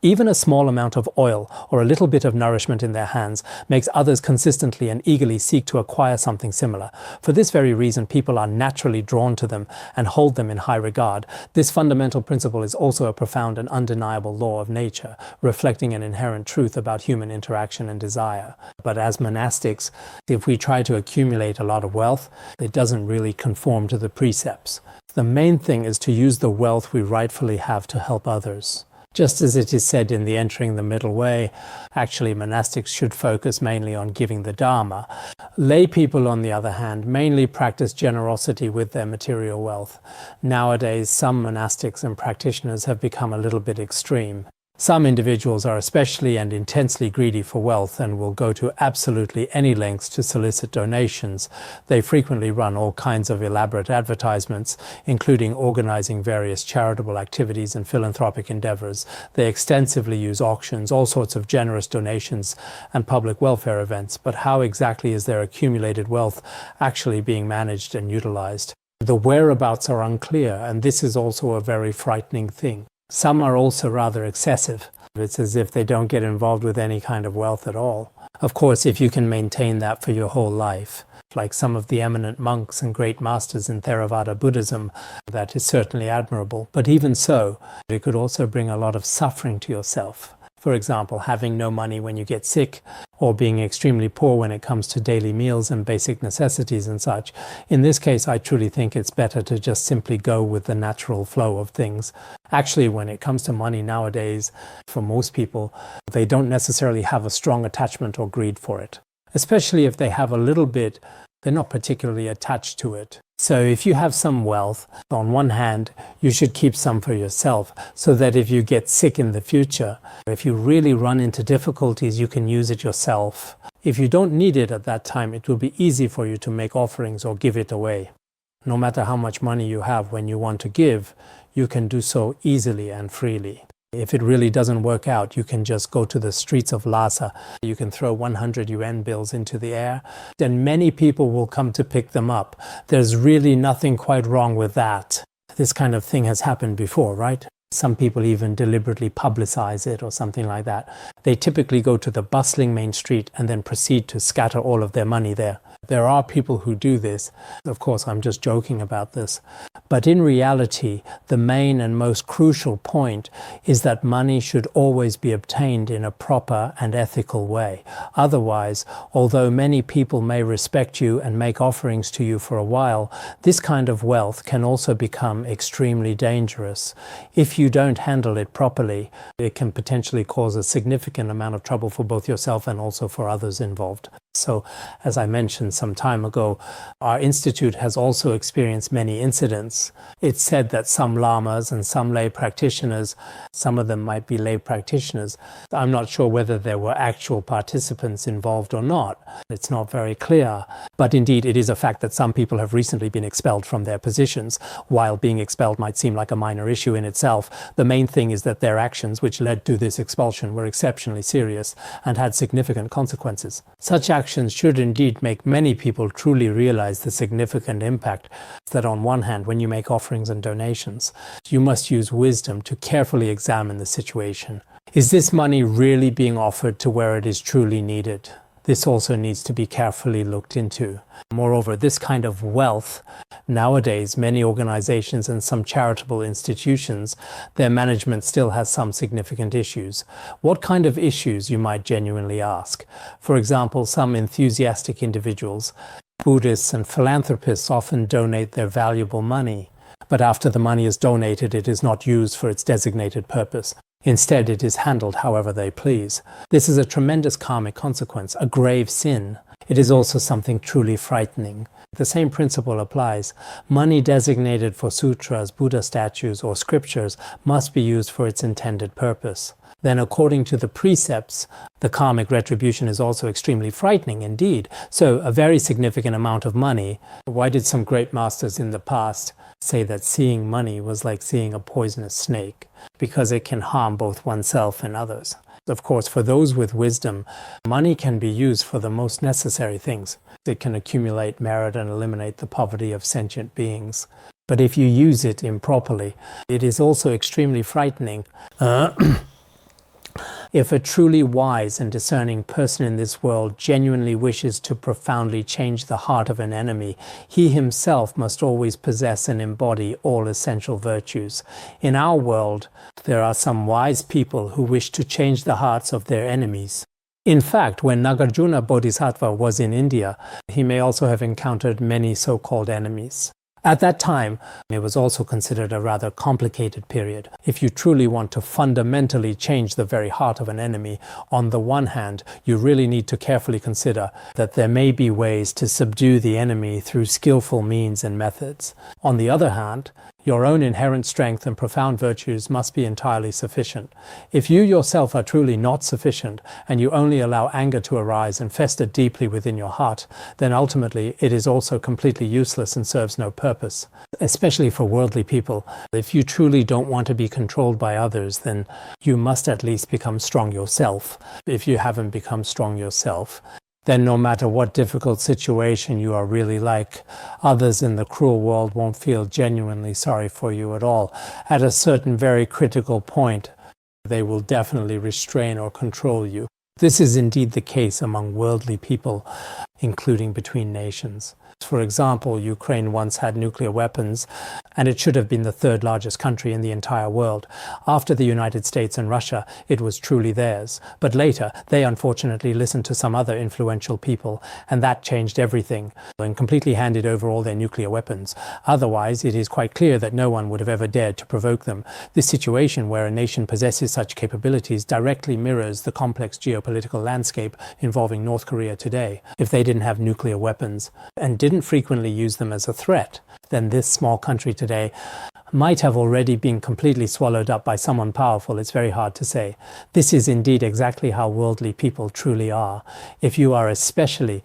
even a small amount of oil or a little bit of nourishment in their hands makes others consistently and eagerly seek to acquire something similar. For this very reason, people are naturally drawn to them and hold them in high regard. This fundamental principle is also a profound and undeniable law of nature, reflecting an inherent truth about human interaction and desire. But as monastics, if we try to accumulate a lot of wealth, it doesn't really conform to the precepts. The main thing is to use the wealth we rightfully have to help others. Just as it is said in the Entering the Middle Way, actually monastics should focus mainly on giving the Dharma. Lay people, on the other hand, mainly practice generosity with their material wealth. Nowadays, some monastics and practitioners have become a little bit extreme. Some individuals are especially and intensely greedy for wealth and will go to absolutely any lengths to solicit donations. They frequently run all kinds of elaborate advertisements, including organizing various charitable activities and philanthropic endeavors. They extensively use auctions, all sorts of generous donations, and public welfare events. But how exactly is their accumulated wealth actually being managed and utilized? The whereabouts are unclear, and this is also a very frightening thing. Some are also rather excessive. It's as if they don't get involved with any kind of wealth at all. Of course, if you can maintain that for your whole life, like some of the eminent monks and great masters in Theravada Buddhism, that is certainly admirable. But even so, it could also bring a lot of suffering to yourself. For example, having no money when you get sick, or being extremely poor when it comes to daily meals and basic necessities and such. In this case, I truly think it's better to just simply go with the natural flow of things. Actually, when it comes to money nowadays, for most people, they don't necessarily have a strong attachment or greed for it. Especially if they have a little bit, they're not particularly attached to it. So if you have some wealth, on one hand, you should keep some for yourself so that if you get sick in the future, if you really run into difficulties, you can use it yourself. If you don't need it at that time, it will be easy for you to make offerings or give it away. No matter how much money you have, when you want to give, you can do so easily and freely. If it really doesn't work out, you can just go to the streets of Lhasa. You can throw 100 UN bills into the air, and many people will come to pick them up. There's really nothing quite wrong with that. This kind of thing has happened before, right? Some people even deliberately publicize it or something like that. They typically go to the bustling main street and then proceed to scatter all of their money there. There are people who do this. Of course, I'm just joking about this. But in reality, the main and most crucial point is that money should always be obtained in a proper and ethical way. Otherwise, although many people may respect you and make offerings to you for a while, this kind of wealth can also become extremely dangerous. If you don't handle it properly, it can potentially cause a significant amount of trouble for both yourself and also for others involved. So, as I mentioned some time ago, our institute has also experienced many incidents. It's said that some lamas and some lay practitioners, some of them might be lay practitioners. I'm not sure whether there were actual participants involved or not. It's not very clear. But indeed, it is a fact that some people have recently been expelled from their positions. While being expelled might seem like a minor issue in itself, the main thing is that their actions which led to this expulsion were exceptionally serious and had significant consequences. Such actions should indeed make many people truly realize the significant impact that on one hand, when you make offerings and donations, you must use wisdom to carefully examine the situation. Is this money really being offered to where it is truly needed? This also needs to be carefully looked into. Moreover, this kind of wealth, nowadays, many organizations and some charitable institutions, their management still has some significant issues. What kind of issues, you might genuinely ask? For example, some enthusiastic individuals, Buddhists and philanthropists often donate their valuable money, but after the money is donated, it is not used for its designated purpose. Instead, it is handled however they please. This is a tremendous karmic consequence, a grave sin. It is also something truly frightening. The same principle applies. Money designated for sutras, Buddha statues, or scriptures must be used for its intended purpose. Then, according to the precepts, the karmic retribution is also extremely frightening indeed. So, a very significant amount of money. Why did some great masters in the past say that seeing money was like seeing a poisonous snake? Because it can harm both oneself and others. Of course, for those with wisdom, money can be used for the most necessary things. It can accumulate merit and eliminate the poverty of sentient beings. But if you use it improperly, it is also extremely frightening. If a truly wise and discerning person in this world genuinely wishes to profoundly change the heart of an enemy, he himself must always possess and embody all essential virtues. In our world, there are some wise people who wish to change the hearts of their enemies. In fact, when Nagarjuna Bodhisattva was in India, he may also have encountered many so-called enemies. At that time, it was also considered a rather complicated period. If you truly want to fundamentally change the very heart of an enemy, on the one hand, you really need to carefully consider that there may be ways to subdue the enemy through skillful means and methods. On the other hand, your own inherent strength and profound virtues must be entirely sufficient. If you yourself are truly not sufficient, and you only allow anger to arise and fester deeply within your heart, then ultimately it is also completely useless and serves no purpose. Especially for worldly people, if you truly don't want to be controlled by others, then you must at least become strong yourself. If you haven't become strong yourself, then no matter what difficult situation you are really like, others in the cruel world won't feel genuinely sorry for you at all. At a certain very critical point, they will definitely restrain or control you. This is indeed the case among worldly people, including between nations. For example, Ukraine once had nuclear weapons, and it should have been the third largest country in the entire world. After the United States and Russia, it was truly theirs. But later, they unfortunately listened to some other influential people, and that changed everything, and completely handed over all their nuclear weapons. Otherwise, it is quite clear that no one would have ever dared to provoke them. This situation where a nation possesses such capabilities directly mirrors the complex geopolitical landscape involving North Korea today. If they didn't have nuclear weapons, and didn't frequently use them as a threat, then this small country today might have already been completely swallowed up by someone powerful. It's very hard to say. This is indeed exactly how worldly people truly are. If you are especially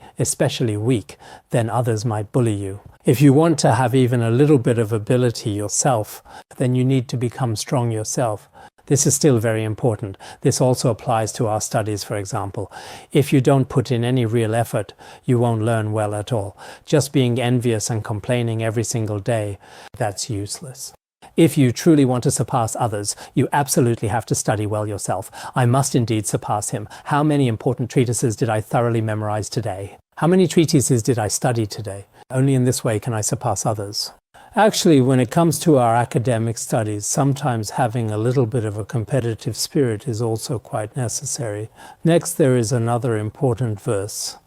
weak, then others might bully you. If you want to have even a little bit of ability yourself, then you need to become strong yourself. This is still very important. This also applies to our studies, for example. If you don't put in any real effort, you won't learn well at all. Just being envious and complaining every single day, that's useless. If you truly want to surpass others, you absolutely have to study well yourself. I must indeed surpass him. How many important treatises did I thoroughly memorize today? How many treatises did I study today? Only in this way can I surpass others. Actually, when it comes to our academic studies, sometimes having a little bit of a competitive spirit is also quite necessary. Next, there is another important verse.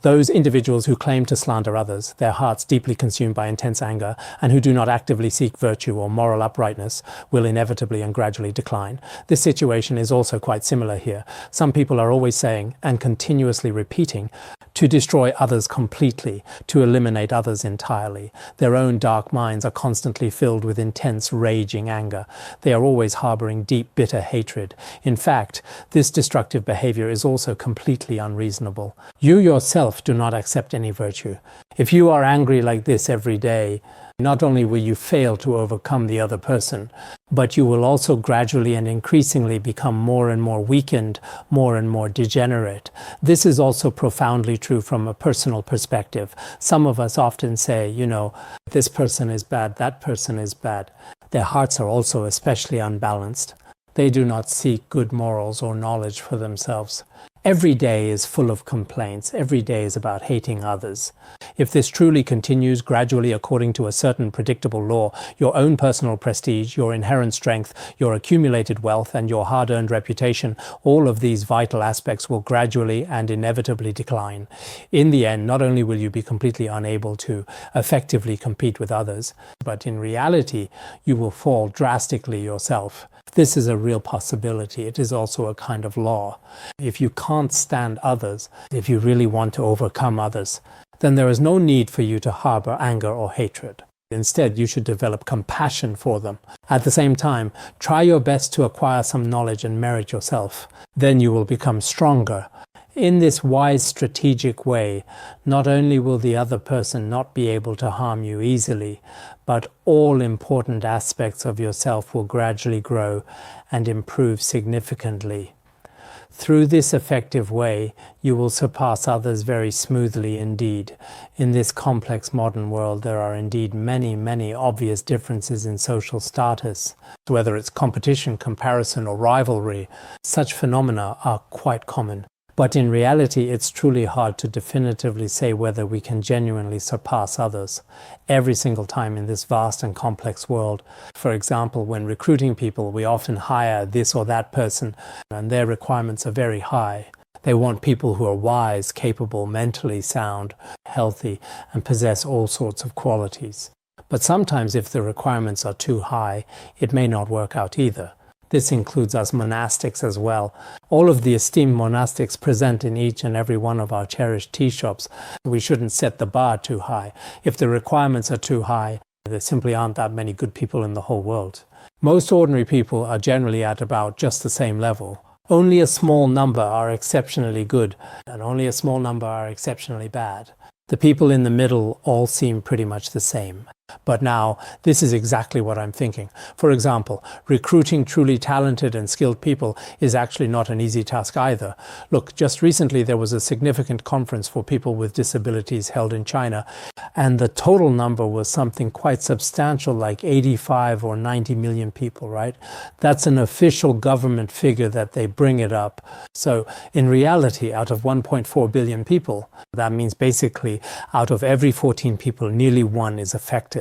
Those individuals who claim to slander others, their hearts deeply consumed by intense anger, and who do not actively seek virtue or moral uprightness, will inevitably and gradually decline. This situation is also quite similar here. Some people are always saying, and continuously repeating, to destroy others completely, to eliminate others entirely. Their own dark minds are constantly filled with intense, raging anger. They are always harboring deep, bitter hatred. In fact, this destructive behavior is also completely unreasonable. You yourself do not accept any virtue. If you are angry like this every day, not only will you fail to overcome the other person, but you will also gradually and increasingly become more and more weakened, more and more degenerate. This is also profoundly true from a personal perspective. Some of us often say, this person is bad, that person is bad. Their hearts are also especially unbalanced. They do not seek good morals or knowledge for themselves. Every day is full of complaints. Every day is about hating others. If this truly continues gradually according to a certain predictable law, your own personal prestige, your inherent strength, your accumulated wealth, and your hard-earned reputation, all of these vital aspects will gradually and inevitably decline. In the end, not only will you be completely unable to effectively compete with others, but in reality, you will fall drastically yourself. This is a real possibility. It is also a kind of law. If you can't stand others, if you really want to overcome others, then there is no need for you to harbor anger or hatred. Instead, you should develop compassion for them. At the same time, try your best to acquire some knowledge and merit yourself. Then you will become stronger. In this wise, strategic way, not only will the other person not be able to harm you easily, but all important aspects of yourself will gradually grow and improve significantly. Through this effective way, you will surpass others very smoothly indeed. In this complex modern world, there are indeed many, many obvious differences in social status. Whether it's competition, comparison, or rivalry, such phenomena are quite common. But in reality, it's truly hard to definitively say whether we can genuinely surpass others every single time in this vast and complex world. For example, when recruiting people, we often hire this or that person, and their requirements are very high. They want people who are wise, capable, mentally sound, healthy, and possess all sorts of qualities. But sometimes if the requirements are too high, it may not work out either. This includes us monastics as well. All of the esteemed monastics present in each and every one of our cherished tea shops. We shouldn't set the bar too high. If the requirements are too high, there simply aren't that many good people in the whole world. Most ordinary people are generally at about just the same level. Only a small number are exceptionally good, and only a small number are exceptionally bad. The people in the middle all seem pretty much the same. But now, this is exactly what I'm thinking. For example, recruiting truly talented and skilled people is actually not an easy task either. Look, just recently there was a significant conference for people with disabilities held in China, and the total number was something quite substantial, like 85 or 90 million people, right? That's an official government figure that they bring it up. So in reality, out of 1.4 billion people, that means basically out of every 14 people, nearly one is affected.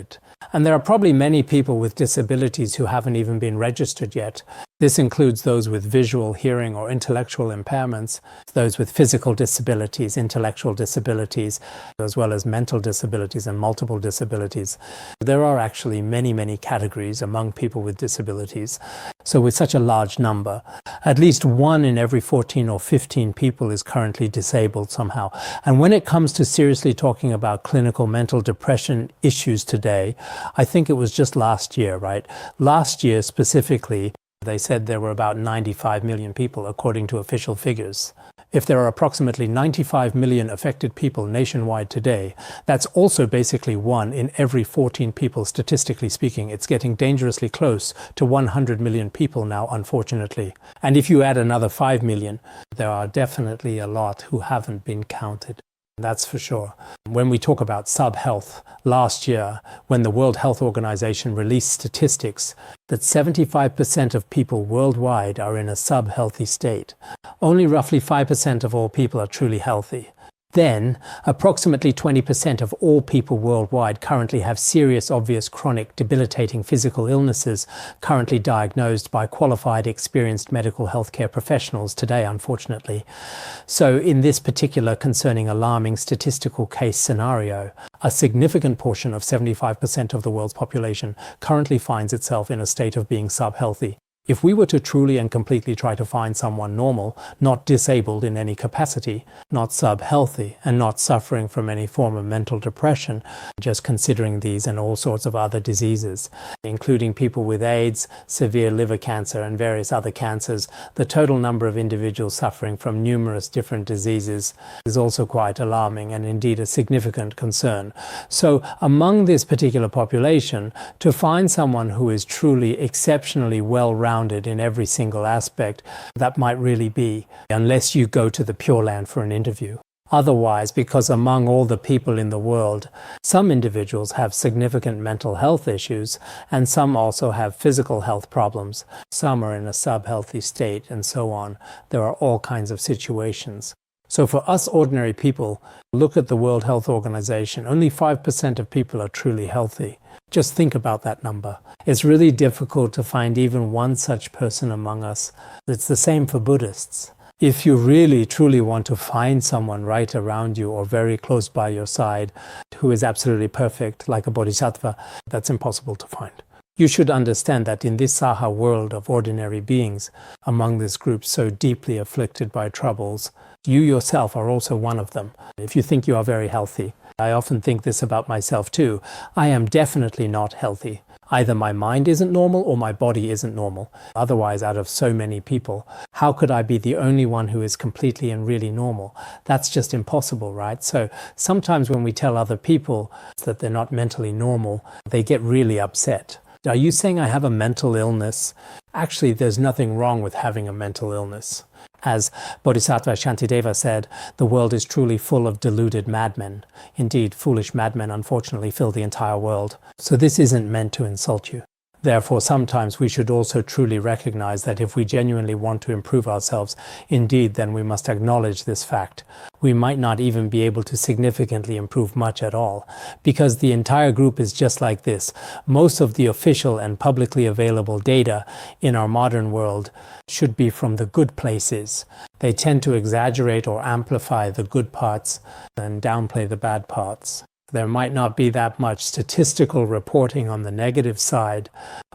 And there are probably many people with disabilities who haven't even been registered yet. This includes those with visual, hearing, or intellectual impairments, those with physical disabilities, intellectual disabilities, as well as mental disabilities and multiple disabilities. There are actually many, many categories among people with disabilities. So with such a large number, at least 1 in every 14 or 15 people is currently disabled somehow. And when it comes to seriously talking about clinical mental depression issues today, I think it was just last year, right? Last year specifically, they said there were about 95 million people, according to official figures. If there are approximately 95 million affected people nationwide today, that's also basically 1 in every 14 people, statistically speaking. It's getting dangerously close to 100 million people now, unfortunately. And if you add another 5 million, there are definitely a lot who haven't been counted. That's for sure. When we talk about sub-health, last year, when the World Health Organization released statistics that 75% of people worldwide are in a sub-healthy state, only roughly 5% of all people are truly healthy. Then, approximately 20% of all people worldwide currently have serious, obvious, chronic, debilitating physical illnesses currently diagnosed by qualified, experienced medical healthcare professionals today, unfortunately. So in this particular concerning alarming statistical case scenario, a significant portion of 75% of the world's population currently finds itself in a state of being sub-healthy. If we were to truly and completely try to find someone normal, not disabled in any capacity, not sub-healthy, and not suffering from any form of mental depression, just considering these and all sorts of other diseases, including people with AIDS, severe liver cancer, and various other cancers, the total number of individuals suffering from numerous different diseases is also quite alarming and indeed a significant concern. So among this particular population, to find someone who is truly exceptionally well-rounded in every single aspect, that might really be, unless you go to the Pure Land for an interview. Otherwise, because among all the people in the world, some individuals have significant mental health issues, and some also have physical health problems. Some are in a sub-healthy state, and so on. There are all kinds of situations. So for us ordinary people, look at the World Health Organization. Only 5% of people are truly healthy. Just think about that number. It's really difficult to find even one such person among us. It's the same for Buddhists. If you really, truly want to find someone right around you or very close by your side who is absolutely perfect, like a bodhisattva, that's impossible to find. You should understand that in this Saha world of ordinary beings, among this group so deeply afflicted by troubles, you yourself are also one of them. If you think you are very healthy, I often think this about myself too. I am definitely not healthy. Either my mind isn't normal or my body isn't normal. Otherwise, out of so many people, how could I be the only one who is completely and really normal? That's just impossible, right? So sometimes when we tell other people that they're not mentally normal, they get really upset. Are you saying I have a mental illness? Actually, there's nothing wrong with having a mental illness. As Bodhisattva Shantideva said, the world is truly full of deluded madmen. Indeed, foolish madmen unfortunately fill the entire world. So this isn't meant to insult you. Therefore, sometimes we should also truly recognize that if we genuinely want to improve ourselves, indeed, then we must acknowledge this fact. We might not even be able to significantly improve much at all, because the entire group is just like this. Most of the official and publicly available data in our modern world should be from the good places. They tend to exaggerate or amplify the good parts and downplay the bad parts. There might not be that much statistical reporting on the negative side,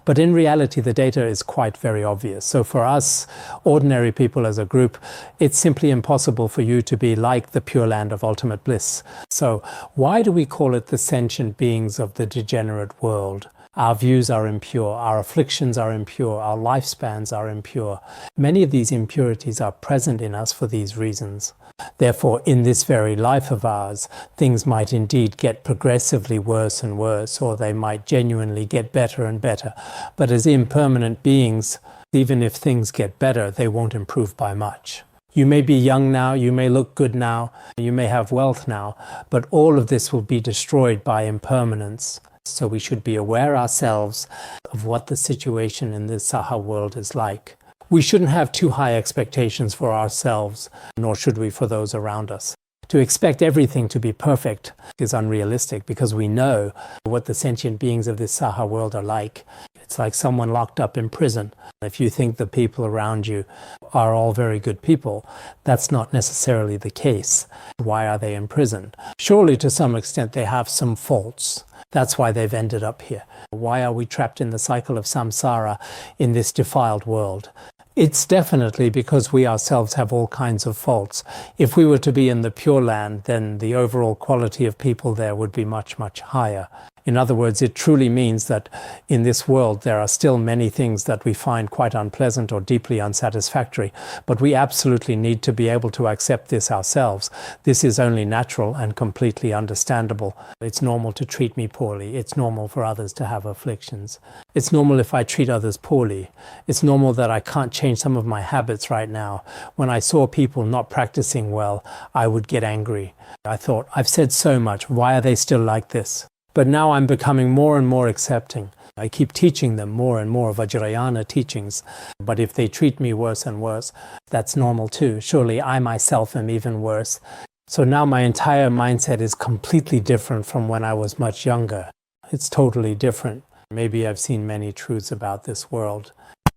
but in reality the data is quite very obvious. So for us, ordinary people as a group, it's simply impossible for you to be like the Pure Land of ultimate bliss. So why do we call it the sentient beings of the degenerate world? Our views are impure, our afflictions are impure, our lifespans are impure. Many of these impurities are present in us for these reasons. Therefore, in this very life of ours, things might indeed get progressively worse and worse, or they might genuinely get better and better. But as impermanent beings, even if things get better, they won't improve by much. You may be young now, you may look good now, you may have wealth now, but all of this will be destroyed by impermanence. So we should be aware ourselves of what the situation in this Saha world is like. We shouldn't have too high expectations for ourselves, nor should we for those around us. To expect everything to be perfect is unrealistic because we know what the sentient beings of this Saha world are like. It's like someone locked up in prison. If you think the people around you are all very good people, that's not necessarily the case. Why are they in prison? Surely to some extent they have some faults. That's why they've ended up here. Why are we trapped in the cycle of samsara in this defiled world? It's definitely because we ourselves have all kinds of faults. If we were to be in the Pure Land, then the overall quality of people there would be much, much higher. In other words, it truly means that in this world there are still many things that we find quite unpleasant or deeply unsatisfactory, but we absolutely need to be able to accept this ourselves. This is only natural and completely understandable. It's normal to treat me poorly. It's normal for others to have afflictions. It's normal if I treat others poorly. It's normal that I can't change some of my habits right now. When I saw people not practicing well, I would get angry. I thought, I've said so much. Why are they still like this? But now I'm becoming more and more accepting. I keep teaching them more and more Vajrayana teachings. But if they treat me worse and worse, that's normal too. Surely I myself am even worse. So now my entire mindset is completely different from when I was much younger. It's totally different. Maybe I've seen many truths about this world.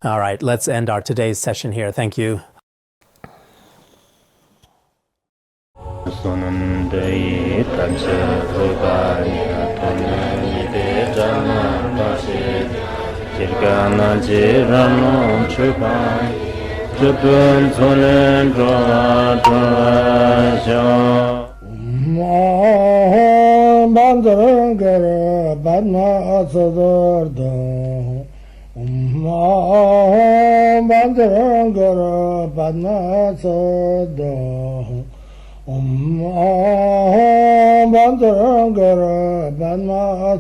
All right, let's end our today's session here. Thank you. Bandara Bandara